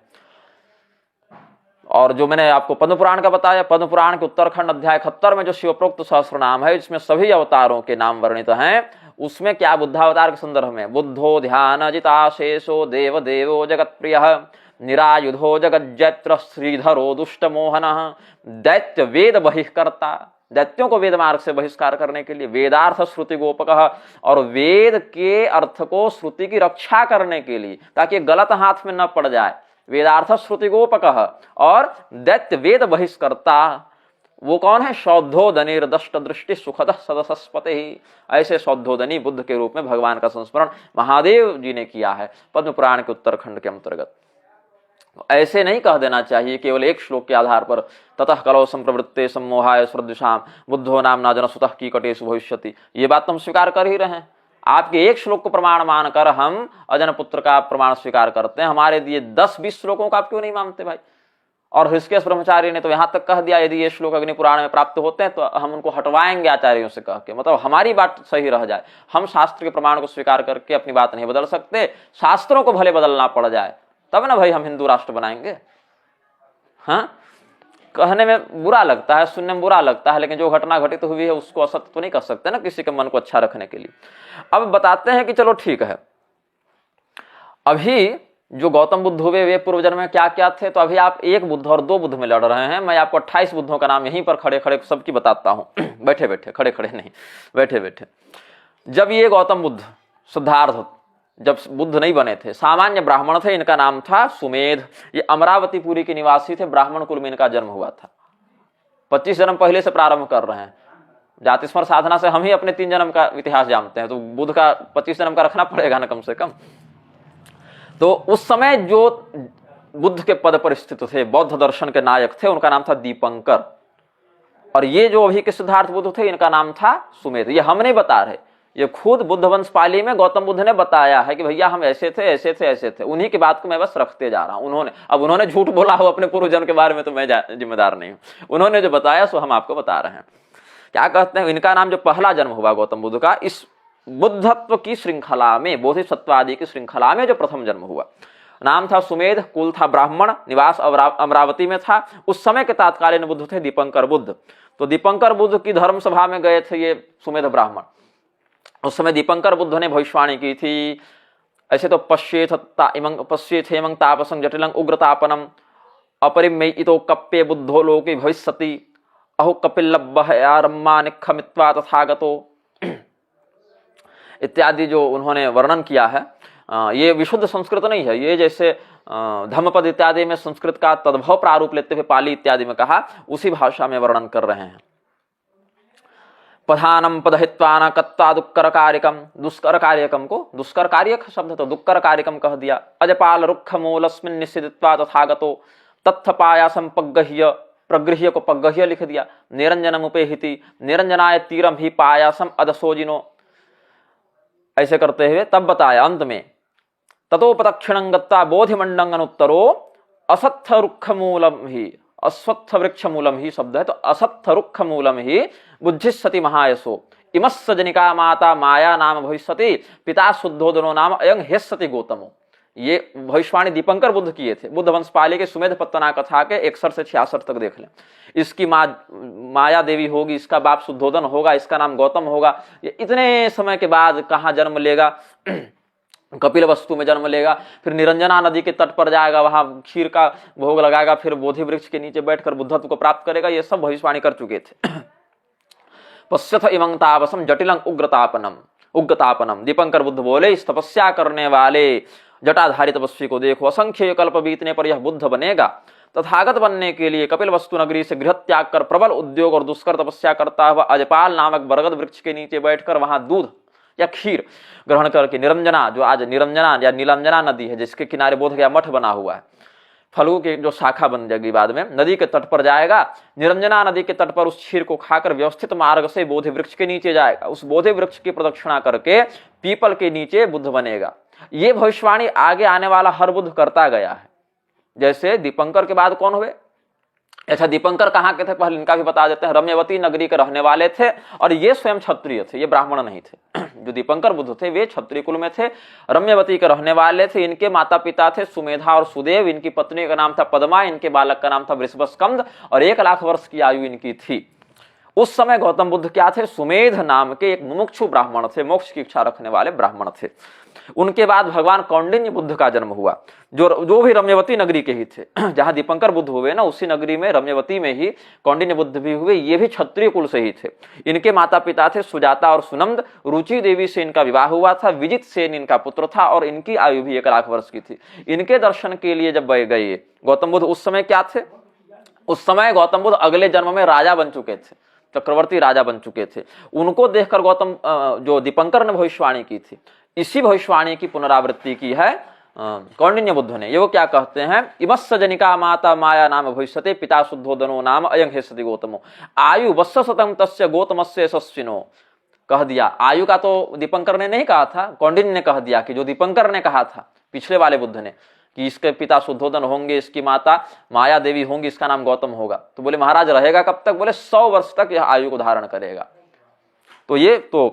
और जो मैंने आपको पद्म पुराण का बताया, पद्म पुराण के उत्तरखंड अध्याय 71 में जो शिवप्रोक्त सहस्त्र नाम है, जिसमें सभी अवतारों के नाम वर्णित हैं, उसमें क्या बुद्धावतार के संदर्भ में, बुद्धो ध्यान जिताशेषो देव देवो जगत प्रिय निरायुधो जगज्जैत्र श्रीधरो दुष्ट मोहन दैत्य वेद बहिष्कर्ता। दैत्यों को वेद मार्ग से बहिष्कार करने के लिए, वेदार्थ श्रुति गोपकः, और वेद के अर्थ को श्रुति की रक्षा करने के लिए, ताकि गलत हाथ में न पड़ जाए। वेदार्थ श्रुति गोपकः और दैत्य वेद बहिष्कर्ता, वो कौन है? शौद्धोदनिर दष्ट दृष्टि सुखद सदसस्पते ही। ऐसे शौद्धोदनी बुद्ध के रूप में भगवान का संस्मरण महादेव जी ने किया है पद्म पुराण के उत्तरखंड के अंतर्गत। ऐसे नहीं कह देना चाहिए केवल एक श्लोक के आधार पर, ततः कलौ संप्रवृत्ते सम्मोहाय सदृशाम बुद्धो नामना जनसुतः कीकटेषु भविष्यति। ये बात तो हम स्वीकार कर ही रहे हैं। आपके एक श्लोक को प्रमाण मानकर हम अजन पुत्र का प्रमाण स्वीकार करते हैं, हमारे दिए 10-20 श्लोकों का आप क्यों नहीं मानते भाई? और ऋषिकेश ब्रह्मचारी ने तो यहां तक कह दिया, यदि ये श्लोक अग्नि पुराण में प्राप्त होते हैं तो हम उनको हटवाएंगे आचार्यों से कह के, मतलब हमारी बात सही रह जाए। हम शास्त्र के प्रमाण को स्वीकार करके अपनी बात नहीं बदल सकते, शास्त्रों को भले बदलना पड़ जाए, तब ना भाई हम हिंदू राष्ट्र बनाएंगे। हाँ, कहने में बुरा लगता है, सुनने में बुरा लगता है, लेकिन जो घटना घटित हुई है उसको असत्य तो नहीं कर सकते ना किसी के मन को अच्छा रखने के लिए। अब बताते हैं कि चलो ठीक है, अभी जो गौतम बुद्ध हुए वे पूर्व जन्म में क्या क्या थे, तो अभी आप एक बुद्ध और 2 बुद्ध में लड़ रहे हैं। मैं आपको 28 बुद्धों का नाम यहीं पर खड़े खड़े सबकी बताता हूं बैठे बैठे, खड़े खड़े नहीं, बैठे बैठे। जब ये गौतम बुद्ध सिद्धार्थ जब बुद्ध नहीं बने थे, सामान्य ब्राह्मण थे, इनका नाम था सुमेध। ये अमरावतीपुरी के निवासी थे, ब्राह्मण कुल में इनका जन्म हुआ था। 25 जन्म पहले से प्रारंभ कर रहे हैं। जातिस्मर साधना से हम ही अपने 3 जन्म का इतिहास जानते हैं, तो बुद्ध का 25 जन्म का रखना पड़ेगा ना कम से कम। तो उस समय जो बुद्ध के पद पर स्थित थे, बौद्ध दर्शन के नायक थे, उनका नाम था दीपंकर। और ये जो अभी के सिद्धार्थ बुद्ध थे, इनका नाम था सुमेध। ये हम नहीं बता रहे, ये खुद बुद्ध वंश पाली में गौतम बुद्ध ने बताया है कि भैया हम ऐसे थे ऐसे थे ऐसे थे। उन्हीं की बात को मैं बस रखते जा रहा हूं। उन्होंने झूठ बोला हो अपने पूर्वजन्म के बारे में तो मैं जिम्मेदार नहीं हूं। उन्होंने जो बताया सो हम आपको बता रहे हैं। क्या कहते हैं, इनका नाम जो पहला जन्म हुआ गौतम बुद्ध का, इस बुद्धत्व की श्रृंखला में, बोधिसत्व आदि की श्रृंखला में जो प्रथम जन्म हुआ, नाम था सुमेध, कुल था ब्राह्मण, निवास अमरावती में था। उस समय के तात्कालीन बुद्ध थे दीपंकर बुद्ध। तो दीपंकर बुद्ध की धर्म सभा में गए थे ये सुमेध ब्राह्मण। उस समय दीपंकर बुद्ध ने भविष्यवाणी की थी, ऐसे तो पश्येथ हेमं तापसं जटिलं उग्रतापनम अपरिमेयितो कप्पे बुद्धो लोके भविष्यति अहो कपिलब्बहयारम्मा निखमित्वा तथागतो इत्यादि जो उन्होंने वर्णन किया है। ये विशुद्ध संस्कृत नहीं है, ये जैसे धम्मपद इत्यादि में संस्कृत का तद्भव प्रारूप लेते हुए पाली इत्यादि में कहा, उसी भाषा में वर्णन कर रहे हैं। पधानम पदहित्वान कत्वा दुक्कर कार्यकम, दुष्कर कार्यकम को दुष्कर कार्यक शब्द तो दुक्कर कार्यकम कह दिया। अजपाल रुक्ष मूलस्मिन् निषिदित्वा तथागतो तत्थ पायासम पग्गह्य, प्रगृह्य को पग्गह्य लिख दिया। निरंजनम उपेहिति, निरंजनाय तीरम ही पायासम अदसोजिनो, ऐसे करते हुए तब बताया अंत में, ततोपदक्षिणं गत्वा बोधिमंडं अनुत्तरो असत्थ रुक्ष मूलम ही, अस्वत्थ वृक्ष मूलम ही शब्द है, तो असत्थ रुक्ष मूलम ही बुद्धिस्सति महायसो इमस्स जनिका माता माया नाम भविष्यति पिता शुद्धोदनो नाम अयं हेस्सति गौतमो। ये भविष्यवाणी दीपंकर बुद्ध किए थे। बुद्ध वंश पाली के सुमेध पत्तना कथा के 61 से 66 तक देख लें। इसकी माँ माया देवी होगी, इसका बाप शुद्धोदन होगा, इसका नाम गौतम होगा। ये इतने समय के बाद कहाँ जन्म लेगा, कपिल वस्तु में जन्म लेगा, फिर निरंजना नदी के तट पर जाएगा, वहां क्षीर का भोग लगाएगा, फिर बोधि वृक्ष के नीचे बैठकर बुद्धत्व को प्राप्त करेगा। ये सब भविष्यवाणी कर चुके थे। पश्यथ इमं तापसम जटिलं उग्रतापनम, दीपंकर बुद्ध बोले, इस तपस्या करने वाले जटाधारी तपस्वी को देखो, असंख्य कल्प बीतने पर यह बुद्ध बनेगा। तथागत बनने के लिए कपिल वस्तु नगरी से गृह त्याग कर प्रबल उद्योग और दुष्कर तपस्या करता हुआ अजपाल नामक बरगद वृक्ष के नीचे बैठकर वहां दूध या खीर ग्रहण करके निरंजना, जो आज निरंजना या नीलांजना नदी है जिसके किनारे बोध गया मठ बना हुआ है, फलगु की जो शाखा बन जाएगी बाद में, नदी के तट पर जाएगा। निरंजना नदी के तट पर उस क्षीर को खाकर व्यवस्थित मार्ग से बोधि वृक्ष के नीचे जाएगा। उस बोधि वृक्ष की प्रदक्षिणा करके पीपल के नीचे बुद्ध बनेगा। ये भविष्यवाणी आगे आने वाला हर बुद्ध करता गया है। जैसे दीपंकर के बाद कौन हुए? अच्छा, दीपंकर कहाँ के थे पहले इनका भी बता देते हैं। रम्यवती नगरी के रहने वाले थे और ये स्वयं क्षत्रिय थे, ये ब्राह्मण नहीं थे। जो दीपंकर बुद्ध थे वे क्षत्रिय कुल में थे, रम्यवती के रहने वाले थे। इनके माता पिता थे सुमेधा और सुदेव, इनकी पत्नी का नाम था पद्मा, इनके बालक का नाम था वृषभस्कंद और 1 लाख वर्ष की आयु इनकी थी। उस समय गौतम बुद्ध क्या थे, सुमेध नाम के एक मुमुक्षु ब्राह्मण थे, मोक्ष की इच्छा रखने वाले ब्राह्मण थे। उनके बाद भगवान कौंडिन्य बुद्ध का जन्म हुआ, जो भी रम्यवती नगरी के ही थे। जहां दीपंकर बुद्ध हुए ना, उसी नगरी में रम्यवती में ही कौंडिन्य बुद्ध भी हुए। ये भी क्षत्रिय कुल से ही थे। इनके माता पिता थे सुजाता और सुनंद। रुचि देवी से इनका विवाह हुआ था। विजित सेन इनका पुत्र था और इनकी आयु भी 1 लाख वर्ष की थी। इनके दर्शन के लिए जब गए गौतम बुद्ध, उस समय क्या थे, उस समय गौतम बुद्ध अगले जन्म में राजा बन चुके थे, चक्रवर्ती राजा बन चुके थे। उनको देखकर गौतम, जो दीपंकर ने भविष्यवाणी की थी, इसी भविष्यवाणी की पुनरावृत्ति की है कौंडिन्य बुद्ध ने। ये वो क्या कहते हैं, इमस्स जनिका माता माया नाम भविष्यते पिता शुद्धोदनो नाम अयं हेसति गौतमो आयु वत्स शतम तस्य गौतमस्य यशस्विनो। कह दिया, आयु का तो दीपंकर ने नहीं कहा था, कौंडिन्य ने कह दिया कि जो दीपंकर ने कहा था पिछले वाले बुद्ध ने कि इसके पिता शुद्धोदन होंगे, इसकी माता माया देवी होंगी, इसका नाम गौतम होगा। तो बोले महाराज रहेगा कब तक, बोले 100 वर्ष तक यह आयु को धारण करेगा। तो ये तो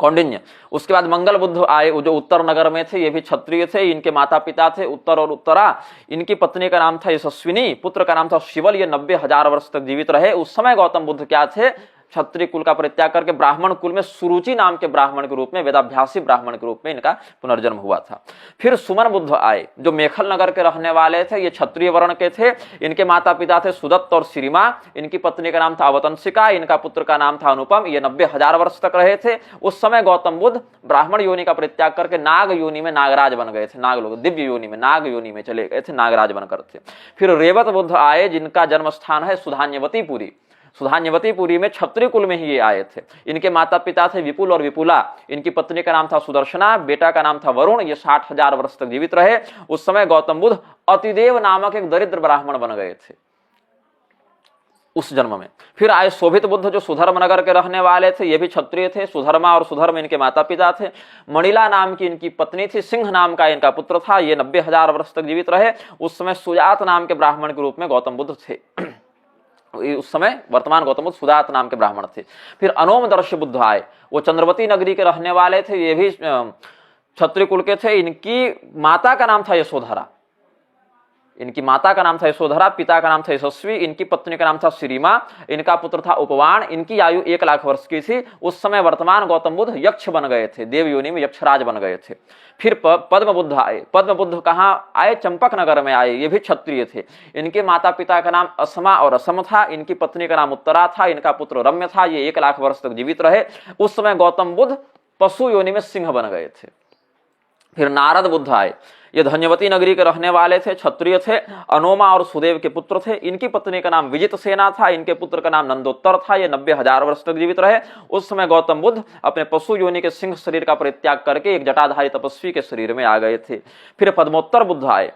कौंडिन्य। उसके बाद मंगल बुद्ध आए, जो उत्तर नगर में थे, ये भी क्षत्रिय थे। इनके माता पिता थे उत्तर और उत्तरा। इनकी पत्नी का नाम था यशस्विनी, पुत्र का नाम था शिवल। ये 90,000 वर्ष तक जीवित रहे। उस समय गौतम बुद्ध क्या थे, क्षत्रिय कुल का परित्याग करके ब्राह्मण कुल में सुरुचि नाम के ब्राह्मण के रूप में, वेदाभ्यासी ब्राह्मण के रूप में इनका पुनर्जन्म हुआ था। फिर सुमन बुद्ध आए, जो मेखल नगर के रहने वाले थे। ये क्षत्रिय वर्ण के थे। इनके माता पिता थे सुदत्त और श्रीमा। इनकी पत्नी का नाम था अवतंसिका। इनका पुत्र का नाम था अनुपम। ये 90,000 वर्ष तक रहे थे। उस समय गौतम बुद्ध ब्राह्मण योनि का परित्याग करके नाग योनि में नागराज बन गए थे। नाग लोग दिव्य योनि में, नाग योनि में चले गए थे, नागराज बनकर थे। फिर रेवत बुद्ध आए, जिनका जन्म स्थान है सुधान्यवतीपुरी। सुधान्यवतीपुरी में क्षत्रिय कुल में ही ये आए थे। इनके माता पिता थे विपुल और विपुला। इनकी पत्नी का नाम था सुदर्शना, बेटा का नाम था वरुण। ये 60,000 वर्ष तक जीवित रहे। उस समय गौतम बुद्ध अतिदेव नामक एक दरिद्र ब्राह्मण बन गए थे उस जन्म में। फिर आए शोभित बुद्ध, जो सुधर्म नगर के रहने वाले थे। ये भी क्षत्रिय थे। सुधर्मा और सुधर्म इनके माता पिता थे। मणिला नाम की इनकी पत्नी थी। सिंह नाम का इनका पुत्र था। ये 90,000 वर्ष तक जीवित रहे। उस समय सुजात नाम के ब्राह्मण के रूप में गौतम बुद्ध थे। उस समय वर्तमान गौतम बुद्ध सुजात नाम के ब्राह्मण थे। फिर अनोमदर्शी बुद्ध आए, वो चंद्रवती नगरी के रहने वाले थे। ये भी क्षत्रिय कुल के थे। इनकी माता का नाम था यशोधरा। इनकी माता का नाम था यशोधरा, पिता का नाम था यशस्वी। इनकी पत्नी का नाम था श्रीमा। इनका पुत्र था उपवान। इनकी आयु 1 लाख वर्ष की थी। उस समय वर्तमान गौतम बुद्ध यक्ष बन गए थे, देव योनि में यक्षराज बन गए थे। फिर पद्म बुद्ध आए। पद्म बुद्ध कहाँ आए, चंपक नगर में आए। ये भी क्षत्रिय थे। इनके माता पिता का नाम असमा और असम था। इनकी पत्नी का नाम उत्तरा था। इनका पुत्र रम्य था। ये 1 लाख वर्ष तक जीवित रहे। उस समय गौतम बुद्ध पशु योनि में सिंह बन गए थे। फिर नारद बुद्ध आए। ये धन्यवती नगरी के रहने वाले थे, क्षत्रिय थे। अनोमा और सुदेव के पुत्र थे। इनकी पत्नी का नाम विजित सेना था। इनके पुत्र का नाम नंदोत्तर था। ये 90,000 वर्ष तक जीवित रहे। उस समय गौतम बुद्ध अपने पशु योनि के सिंह शरीर का परित्याग करके एक जटाधारी तपस्वी के शरीर में आ गए थे। फिर पद्मोत्तर बुद्ध आए।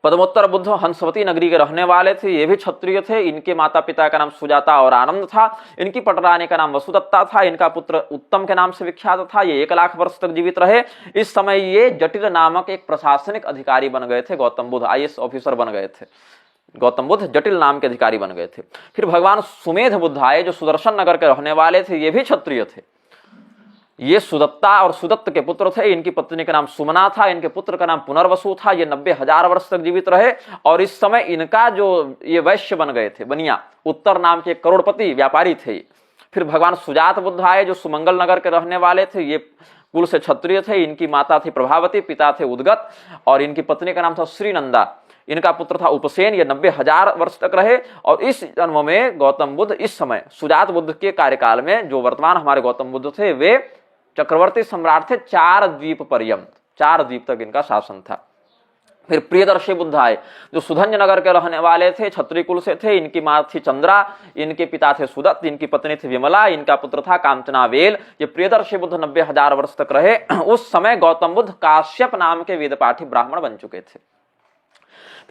पद्मोत्तर बुद्ध हंसवती नगरी के रहने वाले थे। ये भी क्षत्रिय थे। इनके माता पिता का नाम सुजाता और आनंद था। इनकी पटरानी का नाम वसुदत्ता था। इनका पुत्र उत्तम के नाम से विख्यात था। ये 1 लाख वर्ष तक जीवित रहे। इस समय ये जटिल नामक एक प्रशासनिक अधिकारी बन गए थे। गौतम बुद्ध IAS ऑफिसर बन गए थे। गौतम बुद्ध जटिल नाम के अधिकारी बन गए थे। फिर भगवान सुमेध बुद्ध आए, जो सुदर्शन नगर के रहने वाले थे। ये भी क्षत्रिय थे। ये सुदत्ता और सुदत्त के पुत्र थे। इनकी पत्नी का नाम सुमना था। इनके पुत्र का नाम पुनर्वसु था। ये 90,000 वर्ष तक जीवित रहे। और इस समय इनका जो ये वैश्य बन गए थे, बनिया उत्तर नाम के करोड़पति व्यापारी थे। फिर भगवान सुजात बुद्ध आए, जो सुमंगल नगर के रहने वाले थे। ये कुल से क्षत्रिय थे। इनकी माता थी प्रभावती, पिता थे उद्गत और इनकी पत्नी का नाम था श्रीनंदा। इनका पुत्र था उपसेन। ये 90,000 वर्ष तक रहे। और इस जन्म में गौतम बुद्ध, इस समय सुजात बुद्ध के कार्यकाल में जो वर्तमान हमारे गौतम बुद्ध थे, वे चक्रवर्ती सम्राट थे 4 द्वीप पर्यंत। 4 द्वीप तक इनका शासन था। फिर प्रियदर्शी बुद्ध आए, जो सुधन्य नगर के रहने वाले थे, क्षत्रिय कुल से थे। इनकी मां थी चंद्रा। इनके पिता थे सुदत्त। इनकी पत्नी थी विमला। इनका पुत्र था कांचनावेल। ये प्रियदर्शी बुद्ध 90,000 वर्ष तक रहे। उस समय गौतम बुद्ध काश्यप नाम के वेदपाठी ब्राह्मण बन चुके थे।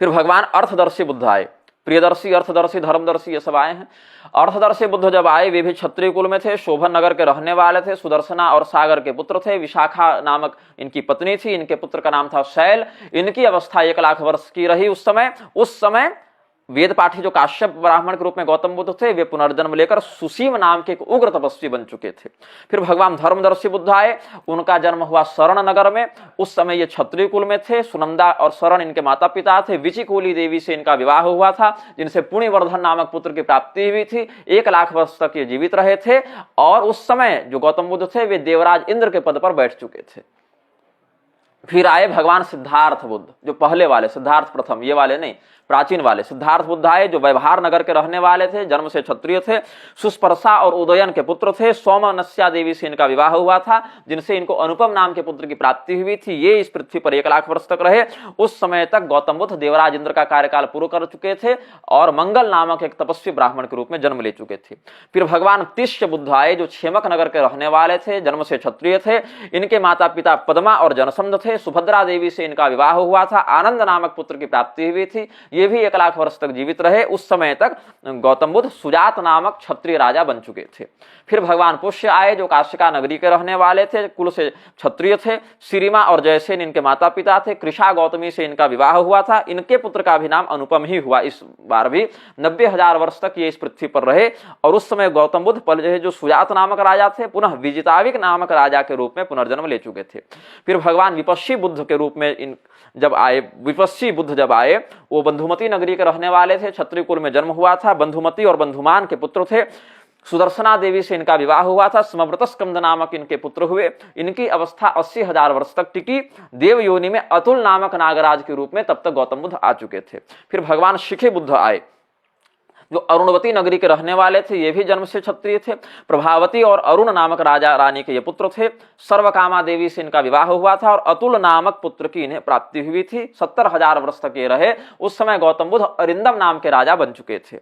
फिर भगवान अर्थदर्शी बुद्ध आए। प्रियदर्शी, अर्थदर्शी, धर्मदर्शी, ये सब आए हैं। अर्थदर्शी बुद्ध जब आए, वे भी क्षत्रिय कुल में थे। शोभन नगर के रहने वाले थे। सुदर्शना और सागर के पुत्र थे। विशाखा नामक इनकी पत्नी थी। इनके पुत्र का नाम था शैल। इनकी अवस्था 1 लाख वर्ष की रही उस समय। वेद पाठी जो काश्यप ब्राह्मण के रूप में गौतम बुद्ध थे, वे पुनर्जन्म लेकर सुसीम नाम के एक उग्र तपस्वी बन चुके थे। फिर भगवान धर्मदर्शी बुद्ध आए, उनका जन्म हुआ शरण नगर में। उस समय ये क्षत्रिय कुल में थे। सुनंदा और शरण इनके माता पिता थे। विचिकुली देवी से इनका विवाह हुआ था, जिनसे पुण्यवर्धन नामक पुत्र की प्राप्ति हुई थी। 1 लाख वर्ष तक ये जीवित रहे थे। और उस समय जो गौतम बुद्ध थे, वे देवराज इंद्र के पद पर बैठ चुके थे। फिर आए भगवान सिद्धार्थ बुद्ध, जो पहले वाले, सिद्धार्थ प्रथम, ये वाले नहीं, प्राचीन वाले सिद्धार्थ बुद्ध आए, जो व्यवहार नगर के रहने वाले थे, जन्म से क्षत्रिय थे, सुस्पर्शा और उदयन के पुत्र थे। सोमनस्या देवी से इनका विवाह हुआ था, जिनसे इनको अनुपम नाम के पुत्र की प्राप्ति हुई थी। ये इस पृथ्वी पर 1 लाख वर्ष तक रहे। उस समय तक गौतम बुद्ध देवराज इंद्र का कार्यकाल पूरा कर चुके थे और मंगल नामक एक तपस्वी ब्राह्मण के रूप में जन्म ले चुके थे। फिर भगवान तिष्य बुद्ध आए, जो क्षेमक नगर के रहने वाले थे, जन्म से क्षत्रिय थे। इनके माता पिता पद्मा और जनसंध थे। सुभद्रा देवी से इनका विवाह हुआ था। आनंद नामक पुत्र की प्राप्ति हुई थी। ये भी 1 लाख वर्ष तक जीवित रहे। उस समय तक गौतम बुद्ध सुजात नामक क्षत्रिय राजा बन चुके थे। फिर भगवान पुष्य आए, जो काशिका नगरी के रहने वाले थे, कुल से क्षत्रिय थे। सिरिमा और जयसेन इनके माता पिता थे। कृषा गौतमी से इनका विवाह हुआ था। इनके पुत्र का भी नाम अनुपम ही हुआ। इस बार भी 90,000 वर्ष तक ये इस पृथ्वी पर रहे। और उस समय गौतम बुद्ध पहले जो सुजात नामक राजा थे, पुनः विजिताविक नामक राजा के रूप में पुनर्जन्म ले चुके थे। फिर भगवान विपस्सी बुद्ध के रूप में जब आए, विपस्सी बुद्ध जब आए, वो बंधुमती नगरी के रहने वाले थे। क्षत्रिय कुल में जन्म हुआ था। बंधुमती और बंधुमान के पुत्र थे। सुदर्शना देवी से इनका विवाह हुआ था। स्मव्रत स्कंद नामक इनके पुत्र हुए। इनकी अवस्था 80,000 वर्ष तक टिकी। देव योनि में अतुल नामक नागराज के रूप में तब तक गौतम बुद्ध आ चुके थे। फिर भगवान शिखी बुद्ध आए, जो अरुणवती नगरी के रहने वाले थे। ये भी जन्म से क्षत्रिय थे। प्रभावती और अरुण नामक राजा रानी के ये पुत्र थे। सर्वकामा देवी से इनका विवाह हुआ था और अतुल नामक पुत्र की इन्हें प्राप्ति हुई थी। 70,000 वर्ष तक ये रहे। उस समय गौतम बुद्ध अरिंदम नाम के राजा बन चुके थे।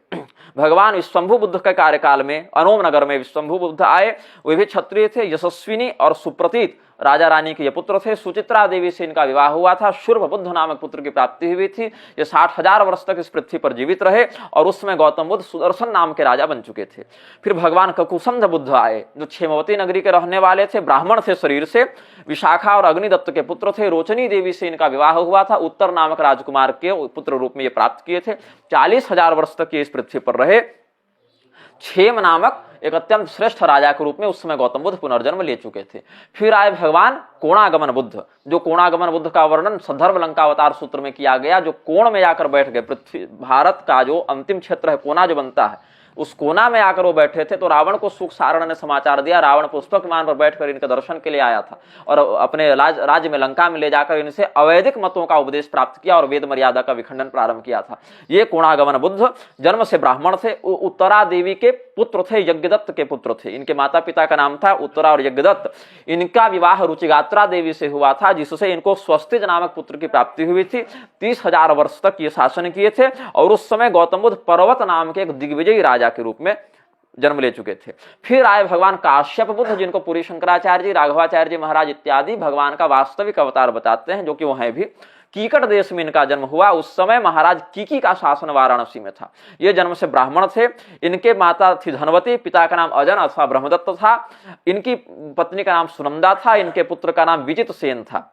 भगवान विश्वंभु बुद्ध के कार्यकाल में अनोम नगर में विश्वंभु बुद्ध आए। वे भी क्षत्रिय थे। यशस्विनी और सुप्रतीत राजा रानी के ये पुत्र थे। सुचित्रा देवी से इनका विवाह हुआ था। शुर्भ बुद्ध नामक पुत्र की प्राप्ति हुई थी। ये 60,000 वर्ष तक इस पृथ्वी पर जीवित रहे। और उस समय गौतम बुद्ध सुदर्शन नाम के राजा बन चुके थे। फिर भगवान ककुसंध बुद्ध आए, जो क्षेमवती नगरी के रहने वाले थे। ब्राह्मण थे शरीर से। विशाखा और अग्निदत्त के पुत्र थे। रोचनी देवी से इनका विवाह हुआ था। उत्तर नामक राजकुमार के पुत्र रूप में ये प्राप्त किए थे। 40,000 वर्ष तक ये इस पृथ्वी पर रहे। क्षेम नामक एक अत्यंत श्रेष्ठ राजा के रूप में उस समय गौतम बुद्ध पुनर्जन्म ले चुके थे। फिर आए भगवान कोणागमन बुद्ध, जो कोणागमन बुद्ध का वर्णन संदर्भ लंकावतार सूत्र में किया गया। जो कोण में आकर बैठ गए, पृथ्वी भारत का जो अंतिम क्षेत्र है, कोना जो बनता है, उस कोना में आकर वो बैठे थे। तो रावण को सुख सारण ने समाचार दिया। रावण पुष्पक विमान पर बैठकर इनके दर्शन के लिए आया था और अपने राज्य में लंका में ले जाकर इनसे अवैदिक मतों का उपदेश प्राप्त किया और वेद मर्यादा का विखंडन प्रारंभ किया था। ये कोणागमन बुद्ध जन्म से ब्राह्मण थे। उत्तरा देवी के पुत्र थे, यज्ञदत्त के पुत्र थे। इनके माता पिता का नाम था उत्तरा और यज्ञदत्त। इनका विवाह रुचिगात्रा देवी से हुआ था, जिससे इनको स्वस्तिज नामक पुत्र की प्राप्ति हुई थी। 30,000 वर्ष तक ये शासन किए थे। और उस समय गौतम बुद्ध पर्वत नाम के एक दिग्विजयी राजा के रूप में जन्म ले चुके थे। फिर आए भगवान काश्यप बुद्ध, जिनको पुरी शंकराचार्य जी, राघवाचार्य जी महाराज इत्यादि भगवान का वास्तविक अवतार बताते हैं, जो कि वो है भी। कीकट देश में इनका जन्म हुआ। उस समय महाराज कीकी का शासन वाराणसी में था। ये जन्म से ब्राह्मण थे। इनके माता थी धनवती, पिता का नाम अजन अथवा ब्रह्मदत्त था। इनकी पत्नी का नाम सुनंदा था। इनके पुत्र का नाम विजित सेन था।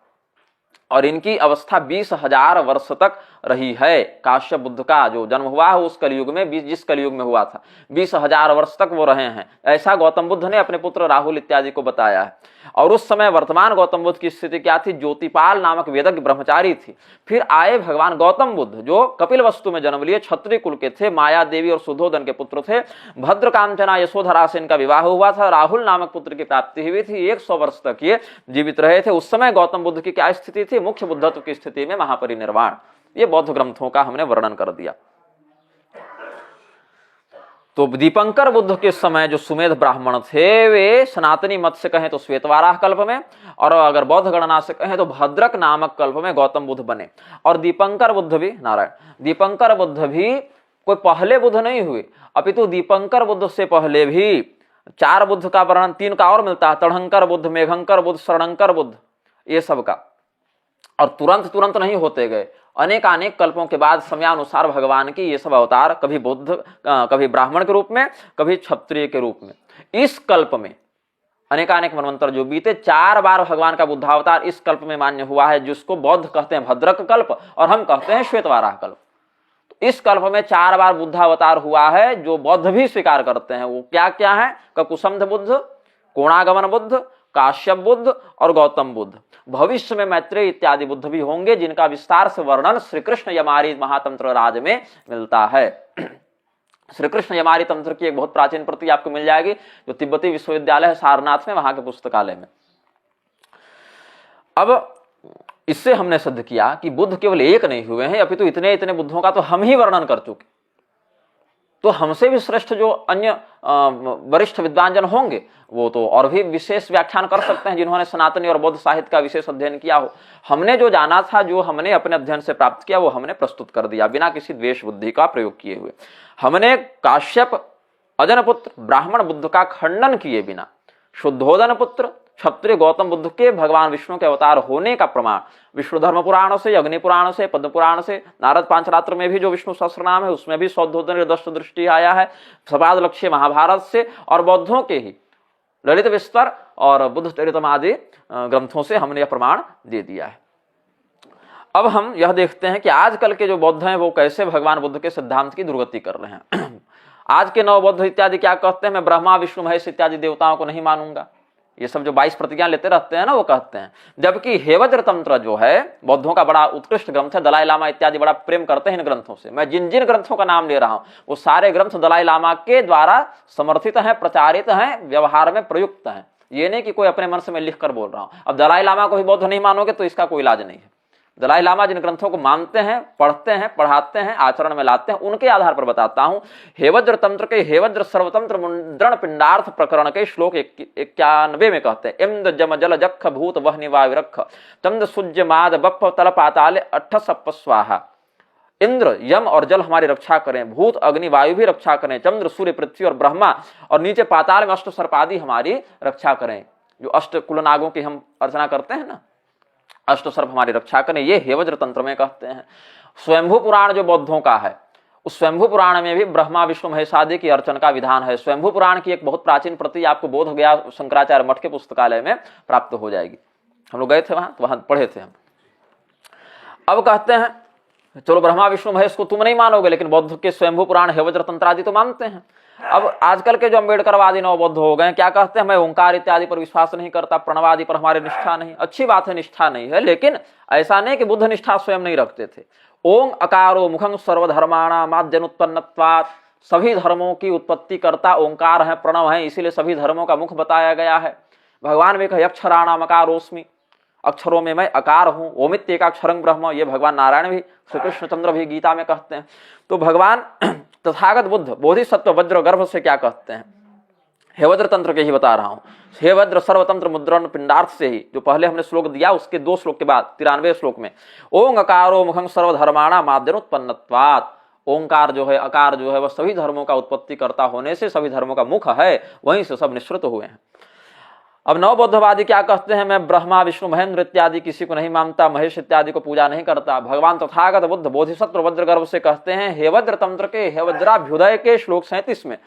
और इनकी अवस्था 20,000 वर्ष तक रही है। काश्यप बुद्ध का जो जन्म हुआ है उस कलयुग में, जिस कलयुग में हुआ था, 20,000 वर्ष तक वो रहे हैं। ऐसा गौतम बुद्ध ने अपने पुत्र राहुल इत्यादि को बताया है। और उस समय वर्तमान गौतम बुद्ध की स्थिति क्या थी? ज्योतिपाल नामक वेदज्ञ ब्रह्मचारी थी। फिर आए भगवान गौतम बुद्ध, जो कपिल वस्तु में जन्म लिए, क्षत्रिय कुल के थे। माया देवी और सुधोधन के पुत्र थे। भद्रकांचना यशोधरा से इनका विवाह हुआ था। राहुल नामक पुत्र की प्राप्ति हुई थी। 100 वर्ष तक ये जीवित रहे थे। उस समय गौतम बुद्ध की क्या स्थिति थी? मुख्य बुद्धत्व की स्थिति में महापरिनिर्वाण। ये बौद्ध ग्रंथों का हमने वर्णन कर दिया। तो दीपंकर बुद्ध के समय जो सुमेध ब्राह्मण थे, वे सनातनी मत से कहें तो श्वेतवाराह कल्प में, और अगर बौद्ध गणना से कहें तो भद्रक नामक कल्प में गौतम बुद्ध बने। और दीपंकर बुद्ध भी, नारायण, दीपंकर बुद्ध भी कोई पहले बुद्ध नहीं हुए, अपितु दीपंकर बुद्ध से पहले भी 4 बुद्ध का वर्णन, 3 का और मिलता है, तड़ंकर बुद्ध, मेघंकर बुद्ध, शरणंकर बुद्ध, ये सब का। और तुरंत नहीं होते गए। अनेक कल्पों के बाद समयानुसार भगवान की ये सब अवतार, कभी बुद्ध, कभी ब्राह्मण के रूप में, कभी क्षत्रिय के रूप में। इस कल्प में अनेक मनवंतर जो बीते, 4 बार भगवान का बुद्धावतार इस कल्प में मान्य हुआ है, जिसको बौद्ध कहते हैं भद्रक कल्प और हम कहते हैं श्वेतवाराह कल्प। इस कल्प में 4 बार बुद्धावतार हुआ है, जो बौद्ध भी स्वीकार करते हैं। वो क्या क्या है? कुसुंध बुद्ध, कोणागमन बुद्ध, काश्यप बुद्ध और गौतम बुद्ध। भविष्य में मैत्रेय इत्यादि बुद्ध भी होंगे, जिनका विस्तार से वर्णन श्री कृष्ण यमारी महातंत्र राज में मिलता है। श्री कृष्ण यमारी तंत्र की एक बहुत प्राचीन प्रति आपको मिल जाएगी, जो तिब्बती विश्वविद्यालय है सारनाथ में, वहां के पुस्तकालय में। अब इससे हमने सिद्ध किया कि बुद्ध केवल एक नहीं हुए हैं, अपितु इतने इतने बुद्धों का तो हम ही वर्णन कर चुके। तो हमसे भी श्रेष्ठ जो अन्य वरिष्ठ विद्वान जन होंगे, वो तो और भी विशेष व्याख्यान कर सकते हैं, जिन्होंने सनातनी और बौद्ध साहित्य का विशेष अध्ययन किया हो। हमने जो जाना था, जो हमने अपने अध्ययन से प्राप्त किया, वो हमने प्रस्तुत कर दिया बिना किसी द्वेष बुद्धि का प्रयोग किए हुए। हमने काश्यप अजनपुत्र ब्राह्मण बुद्ध का खंडन किए बिना शुद्धोदन पुत्र क्षत्रिय गौतम बुद्ध के भगवान विष्णु के अवतार होने का प्रमाण विष्णु धर्म पुराण से, अग्नि पुराण से, पद्म पुराण से, नारद पांचरात्र में भी जो विष्णु सहस्रनाम है उसमें भी शौद्धोदन दृष्ट दृष्टि आया है, सपाद लक्ष्य महाभारत से, और बौद्धों के ही ललित विस्तर और बुद्ध चरितम आदि ग्रंथों से हमने यह प्रमाण दे दिया है। अब हम यह देखते हैं कि आजकल के जो बौद्ध हैं वो कैसे भगवान बुद्ध के सिद्धांत की दुर्गति कर रहे हैं। आज के नव बौद्ध इत्यादि क्या कहते हैं? मैं ब्रह्मा विष्णु महेश इत्यादि देवताओं को नहीं मानूंगा। ये सब जो 22 प्रतिज्ञा लेते रहते हैं ना, वो कहते हैं। जबकि हेवज्र तंत्र जो है बौद्धों का बड़ा उत्कृष्ट ग्रंथ है, दलाई लामा इत्यादि बड़ा प्रेम करते हैं इन ग्रंथों से। मैं जिन जिन ग्रंथों का नाम ले रहा हूं वो सारे ग्रंथ दलाई लामा के द्वारा समर्थित हैं, प्रचारित हैं, व्यवहार में प्रयुक्त हैं। ये नहीं कि कोई अपने मन से मैं लिख कर बोल रहा हूं। अब दलाई लामा को भी बौद्ध नहीं मानोगे तो इसका कोई इलाज नहीं है। दलाई लामा जिन ग्रंथों को मानते हैं, पढ़ते हैं, पढ़ाते हैं, आचरण में लाते हैं, उनके आधार पर बताता हूं। हेवज्र तंत्र के हेवज्र सर्वतंत्र मुद्रण पिंडार्थ प्रकरण के श्लोक 91 में कहते हैं, इम्द जम जल जख भूत वह निवाविरख तंद सूज्य माद बप्प तल पाताल अट्ठ सप्प स्वाहा। इंद्र यम और जल हमारी रक्षा करें, भूत अग्नि वायु भी रक्षा करें, चंद्र सूर्य पृथ्वी और ब्रह्मा और नीचे पाताल में अष्ट सर्पादि हमारी रक्षा करें। जो अष्ट कुलनागों की हम अर्चना करते हैं ना, अष्ट सर्प हमारी रक्षा करें, ये हेवज्र तंत्र में कहते हैं। स्वयंभू पुराण जो बौद्धों का है, उस स्वयंभू पुराण में भी ब्रह्मा विष्णु महेश आदि की अर्चन का विधान है। स्वयंभू पुराण की एक बहुत प्राचीन प्रति आपको बोध गया शंकराचार्य मठ के पुस्तकालय में प्राप्त हो जाएगी। हम लोग गए थे वहां, तो वहां पढ़े थे हम। अब कहते हैं चलो ब्रह्मा विष्णु महेश को तुम नहीं मानोगे, लेकिन बौद्ध के स्वयंभू पुराण हेवज्र तंत्र आदि तो मानते हैं। अब आजकल के जो अम्बेडकरवादी नव बौद्ध हो गए, क्या कहते हैं? मैं ओंकार इत्यादि पर विश्वास नहीं करता, प्रणव आदि पर हमारी निष्ठा नहीं। अच्छी बात है, निष्ठा नहीं है, लेकिन ऐसा नहीं कि बुद्ध निष्ठा स्वयं नहीं रखते थे। ओं अकारो मुखं सर्वधर्माणामाद्यनुत्पन्नत्वात्, सभी धर्मों की उत्पत्ति करता ओंकार है, प्रणव है, इसीलिए सभी धर्मों का मुख बताया गया है। भगवान में कहे अक्षराणाम अकारोस्मि, अक्षरों में मैं अकार हूं, ओमित्येकाक्षरं ब्रह्म, ये भगवान नारायण भी, श्री कृष्णचंद्र भी गीता में कहते हैं। तो भगवान तथागत बुद्ध बोधिसत्व वज्र गर्भ से क्या कहते हैं? हेवज्र तंत्र के ही बता रहा हूं। हेवज्र सर्वतंत्र मुद्रण पिंडार्थ से ही, जो पहले हमने श्लोक दिया उसके 2 श्लोक के बाद 93 श्लोक में, ओं अकारो मुखं सर्वधर्माणाम आद्यनुत्पन्नत्वात्, ओंकार जो है, अकार जो है, वह सभी धर्मों का उत्पत्ति करता होने से सभी धर्मों का मुख है, वहीं से सब निःसृत हुए हैं। अब नव बौद्धवादी क्या कहते हैं? मैं ब्रह्मा विष्णु महेंद्र इत्यादि किसी को नहीं मानता, महेश इत्यादि को पूजा नहीं करता। भगवान तथागत बुद्ध बोधिसत्व वज्र गर्भ से कहते हैं हेवज्र तंत्र के हेवज्राभ्युदय के श्लोक 37 में,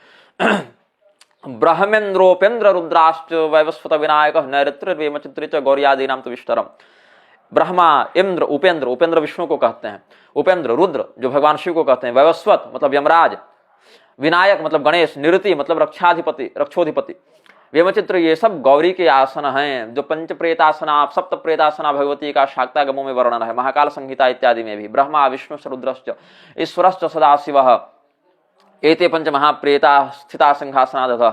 ब्रह्मेन्द्रोपेन्द्र रुद्राश्च वैवस्वत विनायक नैऋत्र वेमचित्र च गौरियादि नाम तो विष्टरम। ब्रह्मा, इंद्र, उपेंद्र, उपेंद्र विष्णु को कहते हैं, उपेंद्र रुद्र जो भगवान शिव को कहते हैं, वैवस्वत मतलब यमराज, विनायक मतलब गणेश, निरति मतलब रक्षाधिपति, रक्षोधिपति, वेमचित्र ये सब गौरी के आसन हैं। जो पंच प्रेतासना, सप्त प्रेतासना भगवती का शाक्तागमों में वर्णन है, महाकाल संहिता इत्यादि में भी। ब्रह्मा विष्णु रुद्रश्च ईश्वरश्च सदाशिवः एते पंच महाप्रेता स्थिता सिंहासनादधः,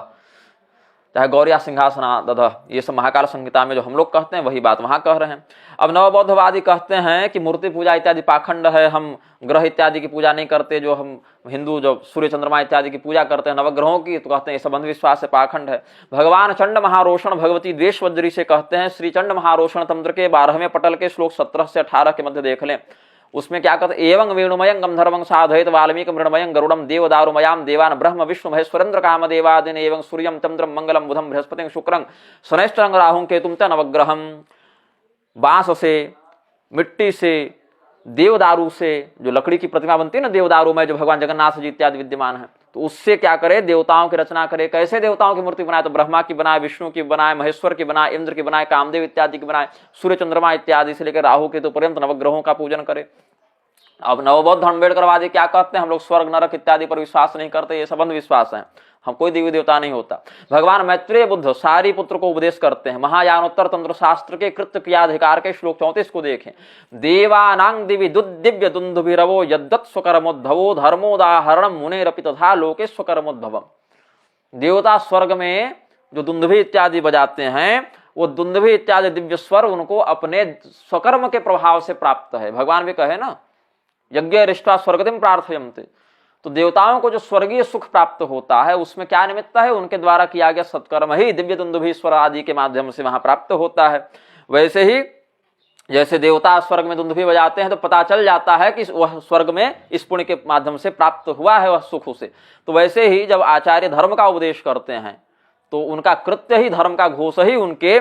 चाहे गौरिया सिंहासनादधः, ये सब महाकाल संहिता में जो हम लोग कहते हैं वही बात वहां कह रहे हैं। अब नवबौद्धवादी कहते हैं कि मूर्ति पूजा इत्यादि पाखंड है, हम ग्रह इत्यादि की पूजा नहीं करते, जो हम हिंदू जो सूर्य चंद्रमा इत्यादि की पूजा करते हैं नवग्रहों की, तो कहते हैं ये सब अंधविश्वास है, पाखंड है। भगवान चंड महारोषण भगवती द्वेषवज्री से कहते हैं, श्री चंड महारोषण तंत्र के 12वें पटल के श्लोक 17 से 18 के मध्य देख लें, उसमें क्या कहते हैं? एवं वेणुमयं गंधर्वं साधयत वाल्मीकि मृण्मयं गरुड़ं देवदारुमयां देवान ब्रह्म विष्णु महेश्वरेन्द्र कामदेवादिन एवं सूर्यं चंद्रं मंगलम बुधं बृहस्पतिं शुक्रं शनैश्चरं राहुं केतुं च नवग्रहं। बांस से, मिट्टी से, देवदारू से, जो लकड़ी की प्रतिमा बनती है ना देवदारू में, जो भगवान जगन्नाथ जी इत्यादि विद्यमान है, तो उससे क्या करे? देवताओं की रचना करे। कैसे देवताओं की मूर्ति बनाए? तो ब्रह्मा की बनाए, विष्णु की बनाए, महेश्वर की बनाए, इंद्र की बनाए, कामदेव इत्यादि की बनाए, सूर्य चंद्रमा इत्यादि से लेकर राहु केतु पर्यंत नवग्रहों का पूजन करे। अब नवबौद्ध अम्बेडकरवादी क्या कहते हैं, हम लोग स्वर्ग नरक इत्यादि पर विश्वास नहीं करते, ये संबंध विश्वास है, हम कोई देवी देवता नहीं होता। भगवान मैत्रेय बुद्ध सारी पुत्र को उपदेश करते हैं। महायानोत्तर तंत्र शास्त्र के कृत्य क्रियाधिकार के श्लोक 34 को देखें। देवानां दिवि दिव्य दुंदुभिरवो यद्दत् स्वकर्मोद्भवो धर्मोदाहरणं मुनेरपि तथा लोके स्वकर्मोद्भवम्। देवता स्वर्ग में जो दुंदुभि इत्यादि बजाते हैं, वो दुंदुभि इत्यादि दिव्य स्वर उनको अपने स्वकर्म के प्रभाव से प्राप्त है। भगवान भी कहे ना, यज्ञ रिष्टा स्वर्गतिम प्रार्थयन्ते। तो देवताओं को जो स्वर्गीय सुख प्राप्त होता है उसमें क्या निमित्त है, उनके द्वारा किया गया सत्कर्म ही दिव्य दुंदुभि स्वर आदि के माध्यम से वहां प्राप्त होता है। वैसे ही जैसे देवता स्वर्ग में दुंदुभि बजाते हैं तो पता चल जाता है कि वह स्वर्ग में इस पुण्य के माध्यम से प्राप्त हुआ है वह सुख उसे। तो वैसे ही जब आचार्य धर्म का उपदेश करते हैं तो उनका कृत्य ही, धर्म का घोष ही उनके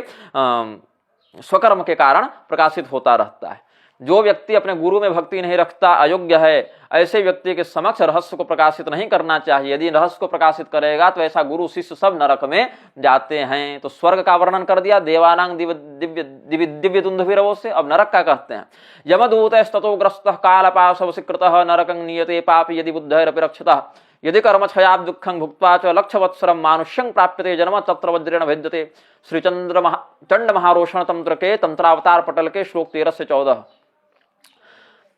स्वकर्म के कारण प्रकाशित होता रहता है। जो व्यक्ति अपने गुरु में भक्ति नहीं रखता, अयोग्य है, ऐसे व्यक्ति के समक्ष रहस्य को प्रकाशित नहीं करना चाहिए। यदि रहस्य को प्रकाशित करेगा तो ऐसा गुरु शिष्य सब नरक में जाते हैं। तो स्वर्ग का वर्णन कर दिया देवानां दिव्य दुंदुभिरवो से। अब नरक का कहते हैं, यमदूतस्ततो ग्रस्तः कालपाशवशीकृतः नरकं नीयते पापी यदि बुद्धैरपि रक्षितः यदि कर्मक्षयात् दुःखं भुक्त्वा च लक्षवत्सरं मानुष्यं प्राप्यते जन्म तत्र वज्रेण भेद्यते। श्री चंड महारोषण तंत्र के तंत्रावतार पटल के श्लोक 13 से 14।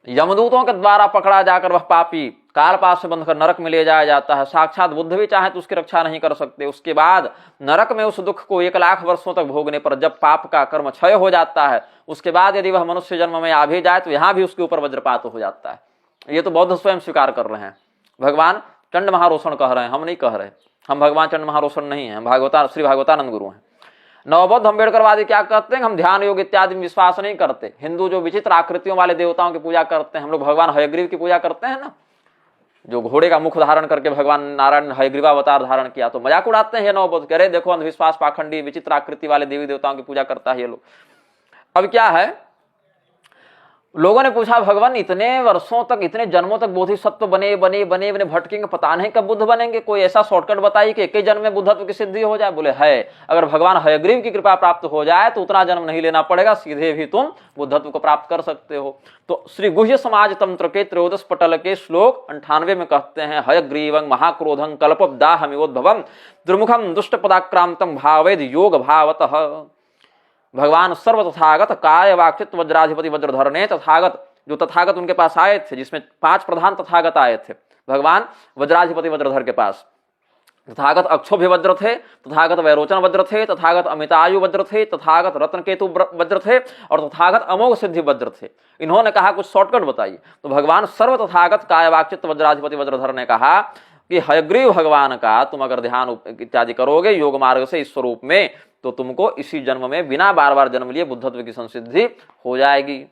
यमदूतों के द्वारा पकड़ा जाकर वह पापी कालपाश से बंधकर नरक में ले जाया जाता है। साक्षात बुद्ध भी चाहे तो उसकी रक्षा नहीं कर सकते। उसके बाद नरक में उस दुख को 1 लाख वर्षों तक भोगने पर जब पाप का कर्म क्षय हो जाता है, उसके बाद यदि वह मनुष्य जन्म में आ भी जाए तो यहां भी उसके ऊपर वज्रपात हो जाता है। ये तो बौद्ध स्वयं स्वीकार कर रहे हैं। भगवान चंड महारोषण कह रहे हैं, हम नहीं कह रहे। हम भगवान चंड महारोषण नहीं है, हम श्री भागवतानंद गुरु हैं। नवबौद्ध अम्बेडकरवादी क्या कहते हैं, हम ध्यान योग इत्यादि में विश्वास नहीं करते। हिंदू जो विचित्र आकृतियों वाले देवताओं की पूजा करते हैं, हम लोग भगवान हयग्रीव की पूजा करते हैं ना, जो घोड़े का मुख धारण करके भगवान नारायण हयग्रीवावतार धारण किया, तो मजाक उड़ाते हैं नवबौद्ध, कह रहे देखो अंधविश्वास, पाखंडी, विचित्र आकृति वाले देवी देवताओं की पूजा करता है ये लोग। अब क्या है, लोगों ने पूछा भगवान इतने वर्षों तक, इतने जन्मों तक बोधिसत्व बने बने बने बने भटकेंगे, पता नहीं कब बुद्ध बनेंगे, कोई ऐसा शॉर्टकट बताइए कि एक ही जन्म में बुद्धत्व की सिद्धि हो जाए। बोले है, अगर भगवान हयग्रीव की कृपा प्राप्त हो जाए तो उतना जन्म नहीं लेना पड़ेगा, सीधे भी तुम बुद्धत्व को प्राप्त कर सकते हो। तो श्री गुह्य समाज तंत्र के 13 पटल के श्लोक 98 में कहते हैं, हयग्रीवं महाक्रोधं कल्पदाहमिवोद्भवं द्रुमुखम दुष्ट पदाक्रांतं भावेद योग भावतः। भगवान सर्व तथागत काय वाक्चित वज्राधिपति वज्रधरने तथागत, जो तथागत उनके पास आए थे, जिसमें 5 प्रधान तथागत आए थे भगवान वज्राधिपति वज्रधर के पास। तथागत अक्षोभ्य वज्र थे, तथागत वैरोचन वज्र थे, तथागत अमितायु वज्र थे, तथागत रत्नकेतु वज्र थे और तथागत अमोघ सिद्धि वज्र थे। इन्होंने कहा कुछ शॉर्टकट बताइए, तो भगवान सर्व तथागत काय वाक्चित वज्राधिपति वज्रधर ने कहा कि हयग्रीव भगवान का तुम अगर ध्यान इत्यादि करोगे योग मार्ग से इस स्वरूप में, तो तुमको इसी जन्म में बिना बार बार जन्म लिए बुद्धत्व की संसिद्धि हो जाएगी।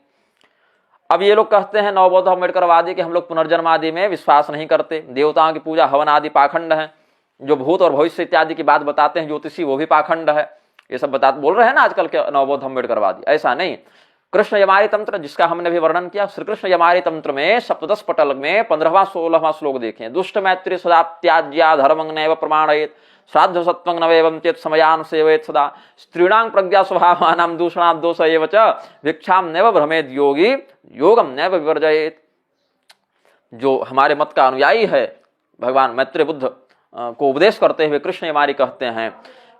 अब ये लोग कहते हैं नवबौद्ध अम्बेडकरवादी कि हम लोग पुनर्जन्म आदि में विश्वास नहीं करते, देवताओं की पूजा हवन आदि पाखंड है, जो भूत और भविष्य इत्यादि की बात बताते हैं ज्योतिषी वो भी पाखंड है। ये सब बोल रहे हैं ना आजकल के नवबौद्ध अम्बेडकरवादी। ऐसा नहीं, कृष्ण यमारी तंत्र जिसका हमने भी वर्णन किया, श्री कृष्ण यमारी तंत्र में 17 पटल में 15वां-16वां श्लोक देखें। दुष्ट मैत्री सदा त्याज्या धर्मं नैव प्रमाणयेत् श्राद्ध सत्वं नवेवं चेत् समयान् सेवयेत् सदा स्त्रीणां प्रज्ञा स्वभावानां दूषणात् दोष एव च भिक्षां नैव भ्रमेद् योगी योगं नैव विवर्जयेत्। जो हमारे मत का अनुयायी है, भगवान मैत्रेय बुद्ध को उपदेश करते हुए कृष्ण यमारी कहते हैं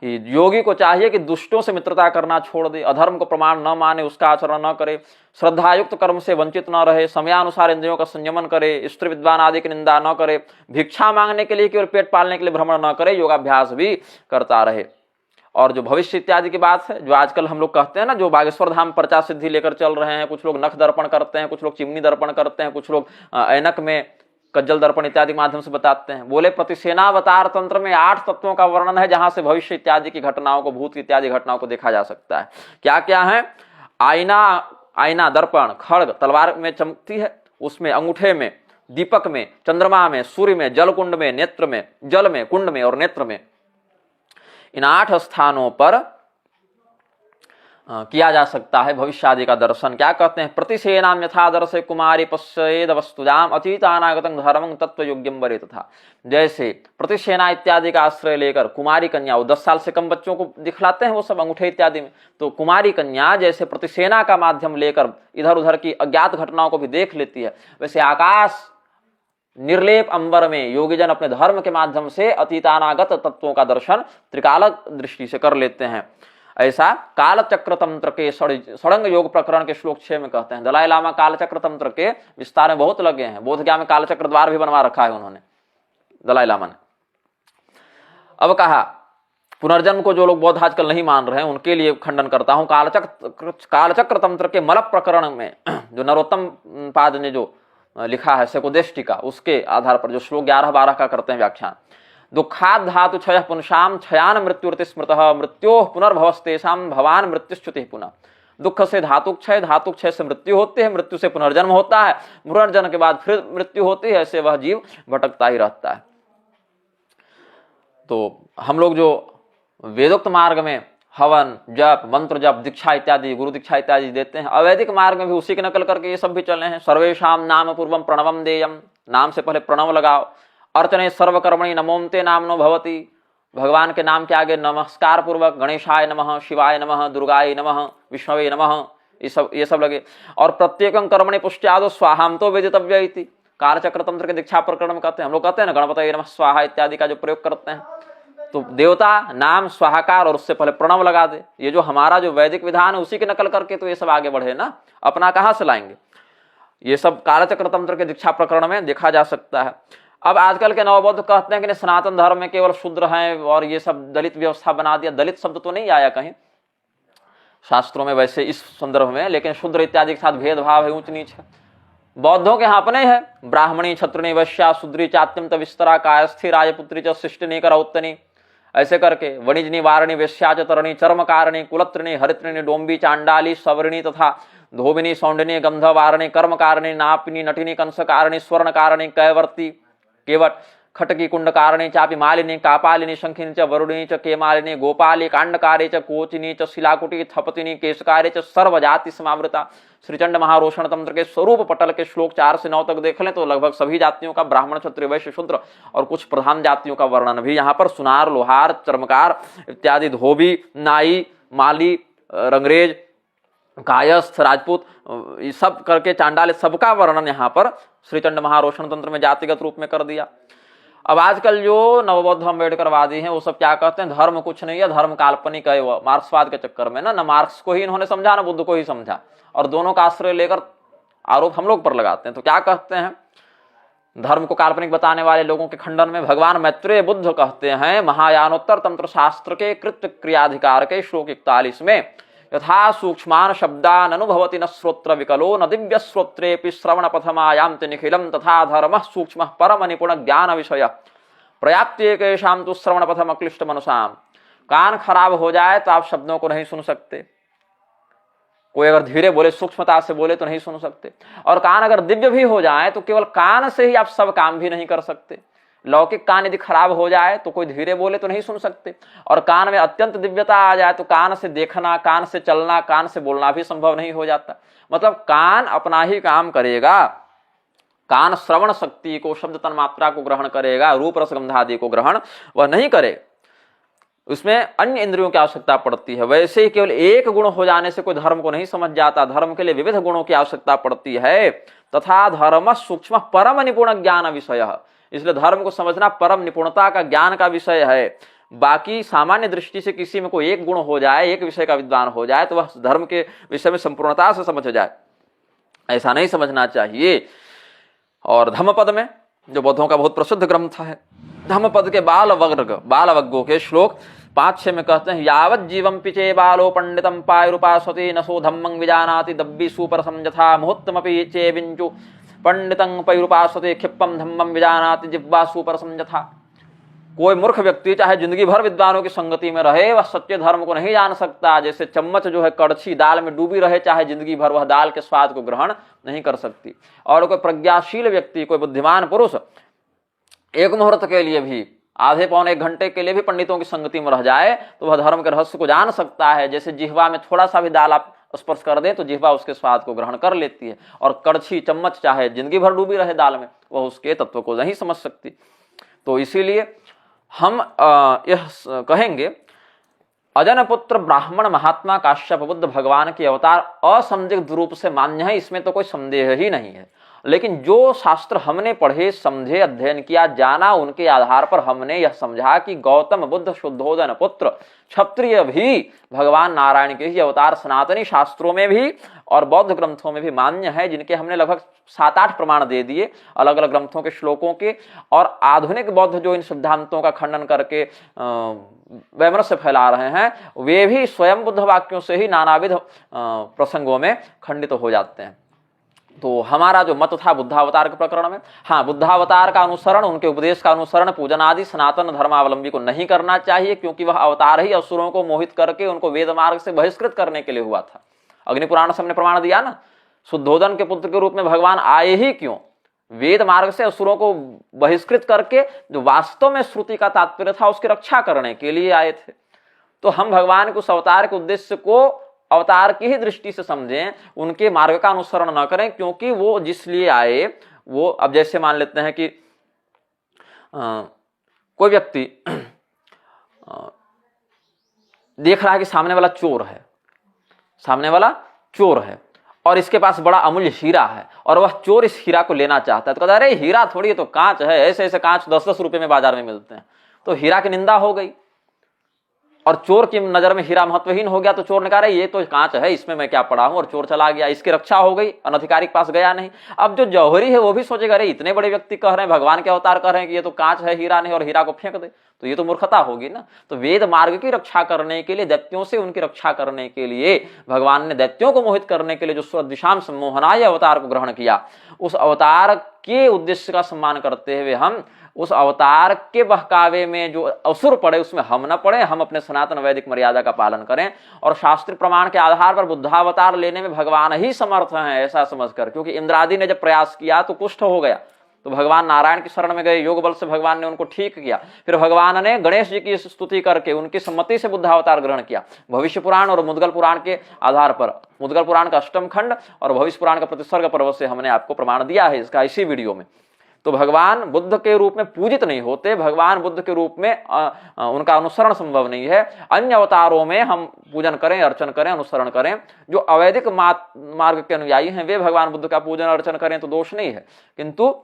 कि योगी को चाहिए कि दुष्टों से मित्रता करना छोड़ दे, अधर्म को प्रमाण न माने, उसका आचरण न करे, श्रद्धायुक्त कर्म से वंचित न रहे, समयानुसार इंद्रियों का संयमन करे, स्त्री विद्वान आदि की निंदा न करे, भिक्षा मांगने के लिए केवल पेट पालने के लिए भ्रमण न करे, योगाभ्यास भी करता रहे। और जो भविष्य इत्यादि की बात है, जो आजकल हम लोग कहते हैं ना, जो बागेश्वर धाम पर्चा सिद्धि लेकर चल रहे हैं, कुछ लोग नख दर्पण करते हैं, कुछ लोग चिमनी दर्पण करते हैं, कुछ लोग ऐनक में कज्जल दर्पण इत्यादि के माध्यम से बताते हैं। बोले प्रतिसेनावतार तंत्र में 8 तत्वों का वर्णन है जहां से भविष्य इत्यादि की घटनाओं को, भूत इत्यादि घटनाओं को देखा जा सकता है। क्या क्या है? आईना, दर्पण, खड्ग तलवार में चमकती है, उसमें अंगूठे में, दीपक में, चंद्रमा में, सूर्य में, जल कुंड में, नेत्र में, जल में, कुंड में और नेत्र में, इन 8 स्थानों पर किया जा सकता है भविष्य आदि का दर्शन। क्या कहते हैं, प्रतिसेनाम यथा दर्शे कुमारी पश्येद वस्तुजाम अतीतानागतं धर्मं तत्व योग्यम वरे तथा। जैसे प्रतिसेना इत्यादि का आश्रय लेकर कुमारी कन्या, वो 10 साल से कम बच्चों को दिखलाते हैं वो सब अंगूठे इत्यादि में, तो कुमारी कन्या जैसे प्रतिसेना का माध्यम लेकर इधर उधर की अज्ञात घटनाओं को भी देख लेती है, वैसे आकाश निर्लेप अंबर में योगीजन अपने धर्म के माध्यम से अतीतानागत तत्वों का दर्शन त्रिकालक दृष्टि से कर लेते हैं। ऐसा कालचक्र तंत्र के षडंग योग प्रकरण के श्लोक 6 में कहते हैं। दलाई लामा कालचक्र तंत्र के विस्तार में बहुत लगे हैं, बोधगया में कालचक्र द्वार भी बनवा रखा है उन्होंने, दलाई लामा ने। अब कहा पुनर्जन्म को जो लोग बौद्ध आजकल नहीं मान रहे हैं उनके लिए खंडन करता हूं। कालचक्र तंत्र के मल प्रकरण में जो नरोत्तम पाद ने जो लिखा है सेकोदेष्टिका, उसके आधार पर जो श्लोक 11-12 का करते हैं व्याख्यान, दुखाद धातु क्षय पुनशाम क्षयान मृत्युर्ति स्मृतः मृत्यो पुनर्भवस्तेषाम भवान मृत्युश्च्युति पुनः। दुख से धातु क्षय से मृत्यु होती है, मृत्यु से पुनर्जन्म होता है, पुनर्जन्म के बाद फिर मृत्यु होती है, ऐसे वह जीव भटकता ही रहता है। तो हम लोग जो वेदोक्त मार्ग में हवन जप मंत्र जप दीक्षा इत्यादि गुरु दीक्षा इत्यादि देते हैं, अवैदिक मार्ग में भी उसी की नकल करके ये सब भी चले हैं। सर्वेषाम नाम पूर्वम प्रणवम देयम, नाम से पहले प्रणव लगाओ। अर्चने सर्वकर्मणि नमोमते नामनो भवति, भगवान के नाम के आगे नमस्कार पूर्वक गणेशाय नमः, शिवाय नमः, दुर्गाय नमः, विष्णवे नमः, ये सब लगे। और प्रत्येकं कर्मणि पुष्ट्यादो स्वाहाम तो वेदितव्य इति, कालचक्र तंत्र के दीक्षा प्रकरण में कहते हैं। हम लोग कहते हैं ना गणपतये नमः स्वाहा इत्यादि का जो प्रयोग करते हैं, तो देवता नाम स्वाहाकार और उससे पहले प्रणव लगा दे। ये जो हमारा जो वैदिक विधान है उसी की नकल करके तो ये सब आगे बढ़े ना, अपना कहाँ से लाएंगे। ये सब कालचक्र तंत्र के दीक्षा प्रकरण में देखा जा सकता है। अब आजकल के नवबौद्ध कहते हैं कि सनातन धर्म में केवल शूद्र हैं और ये सब दलित व्यवस्था बना दिया। दलित शब्द तो नहीं आया कहीं शास्त्रों में वैसे इस संदर्भ में, लेकिन शूद्र इत्यादि के साथ भेदभाव है, ऊंच नीच है। बौद्धों के यहाँ अपने है ब्राह्मणी क्षत्रिणी वैश्या शूद्री चात्यंत विस्तरा कायस्थी राजपुत्री च शिष्टनी करौत्तनी, ऐसे करके वणिजनी वारणी वेश्याचतरणी चर्मकारिणी कुलत्रिणी हरित्रिणी डोम्बी चांडाली सवर्णी तथा धोबिनी सौंडिनी गंधवारिणी कर्मकारिणी नापिनी नटिनी कंसकारिणी स्वर्णकारिणी कैवर्ती केवट खटकी कुंडकारिणी चापी मालिनी कापालिनी शंखिनी च वरुणी च केमालिनी गोपाली कांडकारी च कोचिनी च शिलाकुटी थपतिनी केशकारी च सर्वजाति समावृता। श्रीचंड महारोषण तंत्र के स्वरूप पटल के श्लोक 4 से 9 तक देख लें तो लगभग सभी जातियों का, ब्राह्मण क्षत्रिय वैश्य शूद्र और कुछ प्रधान जातियों का वर्णन भी यहाँ पर सुनार लोहार चर्मकार इत्यादि धोबी नाई माली रंगरेज कायस्थ राजपूत सब करके चांडाल सबका वर्णन यहाँ पर श्रीचंड महारोषण तंत्र में जातिगत रूप में कर दिया। अब आजकल जो नवबौद्ध अम्बेडकरवादी हैं वो सब क्या कहते हैं, धर्म कुछ नहीं है, धर्म काल्पनिक है। वो मार्क्सवाद के चक्कर में ना मार्क्स को ही इन्होंने समझा ना बुद्ध को ही समझा, और दोनों का आश्रय लेकर आरोप हम लोग पर लगाते हैं। तो क्या कहते हैं, धर्म को काल्पनिक बताने वाले लोगों के खंडन में भगवान मैत्रेय बुद्ध कहते हैं महायानोत्तर तंत्र शास्त्र के कृत्य क्रियाधिकार के श्लोक 41 में, यथा सूक्ष्मान शब्दान अनुभवति न श्रोत्र विकलो न दिव्य श्रोत्रेपि श्रवण पथमायान्ति निखिलम तथा धर्म सूक्ष्म परम निपुण ज्ञान विषय पर्याप्त्येकेषां तु श्रवण पथम अक्लिष्ट मनुषाम। कान खराब हो जाए तो आप शब्दों को नहीं सुन सकते, कोई अगर धीरे बोले सूक्ष्मता से बोले तो नहीं सुन सकते, और कान अगर दिव्य भी हो जाए तो केवल कान से ही आप सब काम भी नहीं कर सकते। लौकिक कान यदि खराब हो जाए तो कोई धीरे बोले तो नहीं सुन सकते, और कान में अत्यंत दिव्यता आ जाए तो कान से देखना, कान से चलना, कान से बोलना भी संभव नहीं हो जाता। मतलब कान अपना ही काम करेगा, कान श्रवण शक्ति को, शब्द तन्मात्रा को ग्रहण करेगा, रूप रसगंध आदि को ग्रहण वह नहीं करे, उसमें अन्य इंद्रियों की आवश्यकता पड़ती है। वैसे ही केवल एक गुण हो जाने से कोई धर्म को नहीं समझ जाता, धर्म के लिए विविध गुणों की आवश्यकता पड़ती है। तथा धर्म सूक्ष्म परम निपुण ज्ञान विषय, इसलिए धर्म को समझना परम निपुणता का ज्ञान का विषय है। बाकी सामान्य दृष्टि से किसी में कोई एक गुण हो जाए, एक विषय का विद्वान हो जाए तो वह धर्म के विषय में संपूर्णता से समझ जाए, ऐसा नहीं समझना चाहिए। और धम्मपद में जो बौद्धों का बहुत प्रसिद्ध ग्रंथ है, धम्मपद के बालवग्गों के श्लोक 5-6 में कहते हैं, यावत जीवम पिचे बालो पंडितम पायरुपासते नसो धम्मं विजानाति दब्बी सुपर समझथा मुहूर्तमपि चे विंचु पंडितं पैरुपासते क्षिप्पम धम्मं विजानाति जिह्वा सुपर समझथा। कोई मूर्ख व्यक्ति चाहे जिंदगी भर विद्वानों की संगति में रहे, वह सच्चे धर्म को नहीं जान सकता। जैसे चम्मच जो है कड़छी दाल में डूबी रहे चाहे जिंदगी भर, वह दाल के स्वाद को ग्रहण नहीं कर सकती। और कोई प्रज्ञाशील व्यक्ति, कोई बुद्धिमान पुरुष एक मुहूर्त के लिए भी आधे पौने 1 घंटे के लिए भी पंडितों की संगति में रह जाए तो वह धर्म के रहस्य को जान सकता है। जैसे जिह्वा में थोड़ा सा भी दाल आप स्पर्श कर दे तो जिह्वा उसके स्वाद को ग्रहण कर लेती है, और कड़छी चम्मच चाहे जिंदगी भर डूबी रहे दाल में, वह उसके तत्व को नहीं समझ सकती। तो इसीलिए हम यह कहेंगे, अजन पुत्र ब्राह्मण महात्मा काश्यप बुद्ध भगवान के अवतार असंदिग्ध रूप से मान्य है, इसमें तो कोई संदेह ही नहीं है। लेकिन जो शास्त्र हमने पढ़े, समझे, अध्ययन किया, जाना, उनके आधार पर हमने यह समझा कि गौतम बुद्ध शुद्धोदन पुत्र क्षत्रिय भी भगवान नारायण के ही अवतार सनातनी शास्त्रों में भी और बौद्ध ग्रंथों में भी मान्य है, जिनके हमने लगभग 7-8 प्रमाण दे दिए अलग अलग ग्रंथों के श्लोकों के। और आधुनिक बौद्ध जो इन सिद्धांतों का खंडन करके वैमनस्य फैला रहे हैं, वे भी स्वयं बुद्ध वाक्यों से ही नानाविध प्रसंगों में खंडित हो जाते हैं। तो हमारा जो मत था बुद्धावतार के प्रकरण में, हाँ, बुद्धावतार का अनुसरण, उनके उपदेश का अनुसरण पूजन आदि सनातन धर्मावलंबी को नहीं करना चाहिए, क्योंकि वह अवतार ही असुरों को मोहित करके उनको वेद मार्ग से बहिष्कृत करने के लिए हुआ था। अग्नि पुराण से हमने प्रमाण दिया ना, शुद्धोदन के पुत्र के रूप में भगवान आए ही क्यों? वेद मार्ग से असुरों को बहिष्कृत करके जो वास्तव में श्रुति का तात्पर्य था उसकी रक्षा करने के लिए आए थे। तो हम भगवान के उस अवतार के उद्देश्य को अवतार की ही दृष्टि से समझें, उनके मार्ग का अनुसरण न करें, क्योंकि वो जिस लिए आए वो, अब जैसे मान लेते हैं कि कोई व्यक्ति देख रहा है कि सामने वाला चोर है, सामने वाला चोर है और इसके पास बड़ा अमूल्य हीरा है और वह चोर इस हीरा को लेना चाहता है। तो कहता है, अरे हीरा थोड़ी, तो कांच है, ऐसे ऐसे कांच 10-10 रुपए में बाजार में मिलते हैं। तो हीरा की निंदा हो गई और चोर की नजर में हीरा महत्वहीन हो गया। तो चोर ने कहा, ये तो कांच है, इसमें मैं क्या पड़ा हूं, और चोर चला गया। इसकी रक्षा हो गई, अनधिकारी के पास गया नहीं। अब जो जौहरी है वो भी सोचेगा, अरे इतने बड़े व्यक्ति कह रहे हैं, भगवान के अवतार कह रहे हैं कि ये तो कांच है, हीरा नहीं, और हीरा को फेंक दे, तो ये तो मूर्खता होगी ना। तो वेद मार्ग की रक्षा करने के लिए, दैत्यों से उनकी रक्षा करने के लिए, भगवान ने दैत्यों को मोहित करने के लिए जो स्वदिशाम सम्मोहनाय अवतार को ग्रहण किया, उस अवतार के उद्देश्य का सम्मान करते हुए हम उस अवतार के बहकावे में जो असुर पड़े उसमें हम न पड़े, हम अपने सनातन वैदिक मर्यादा का पालन करें और शास्त्रीय प्रमाण के आधार पर बुद्धावतार लेने में भगवान ही समर्थ हैं ऐसा समझकर। क्योंकि इंद्रादि ने जब प्रयास किया तो कुष्ठ हो गया, तो भगवान नारायण की शरण में गए, योग बल से भगवान ने उनको ठीक किया। फिर भगवान ने गणेश जी की स्तुति करके उनकी सम्मति से बुद्धावतार ग्रहण किया। भविष्य पुराण और मुद्गल पुराण के आधार पर, मुद्गल पुराण का 8म खंड और भविष्य पुराण का प्रतिसर्ग पर्व से हमने आपको प्रमाण दिया है इसका इसी वीडियो में। तो भगवान बुद्ध के रूप में पूजित नहीं होते, भगवान बुद्ध के रूप में उनका अनुसरण संभव नहीं है। अन्य अवतारों में हम पूजन करें, अर्चन करें, अनुसरण करें। जो अवैदिक मार्ग के अनुयायी हैं वे भगवान बुद्ध का पूजन अर्चन करें तो दोष नहीं है, किंतु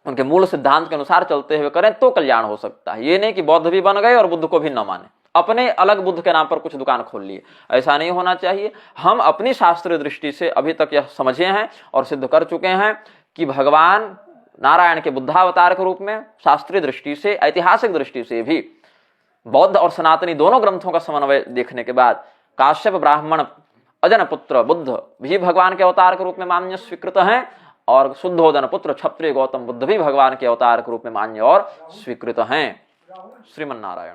उनके मूल सिद्धांत के अनुसार चलते हुए करें तो कल्याण हो सकता है। ये नहीं कि बौद्ध भी बन गए और बुद्ध को भी न माने, अपने अलग बुद्ध के नाम पर कुछ दुकान खोल लिए, ऐसा नहीं होना चाहिए। हम अपनी शास्त्रीय दृष्टि से अभी तक यह समझे हैं और सिद्ध कर चुके हैं कि भगवान नारायण के बुद्धावतार के रूप में शास्त्रीय दृष्टि से, ऐतिहासिक दृष्टि से भी बौद्ध और सनातनी दोनों ग्रंथों का समन्वय देखने के बाद काश्यप ब्राह्मण अजन पुत्र बुद्ध भी भगवान के अवतार के रूप में मान्य स्वीकृत हैं और शुद्धोदन पुत्र क्षत्रिय गौतम बुद्ध भी भगवान के अवतार के रूप में मान्य और स्वीकृत हैं। श्रीमन नारायण।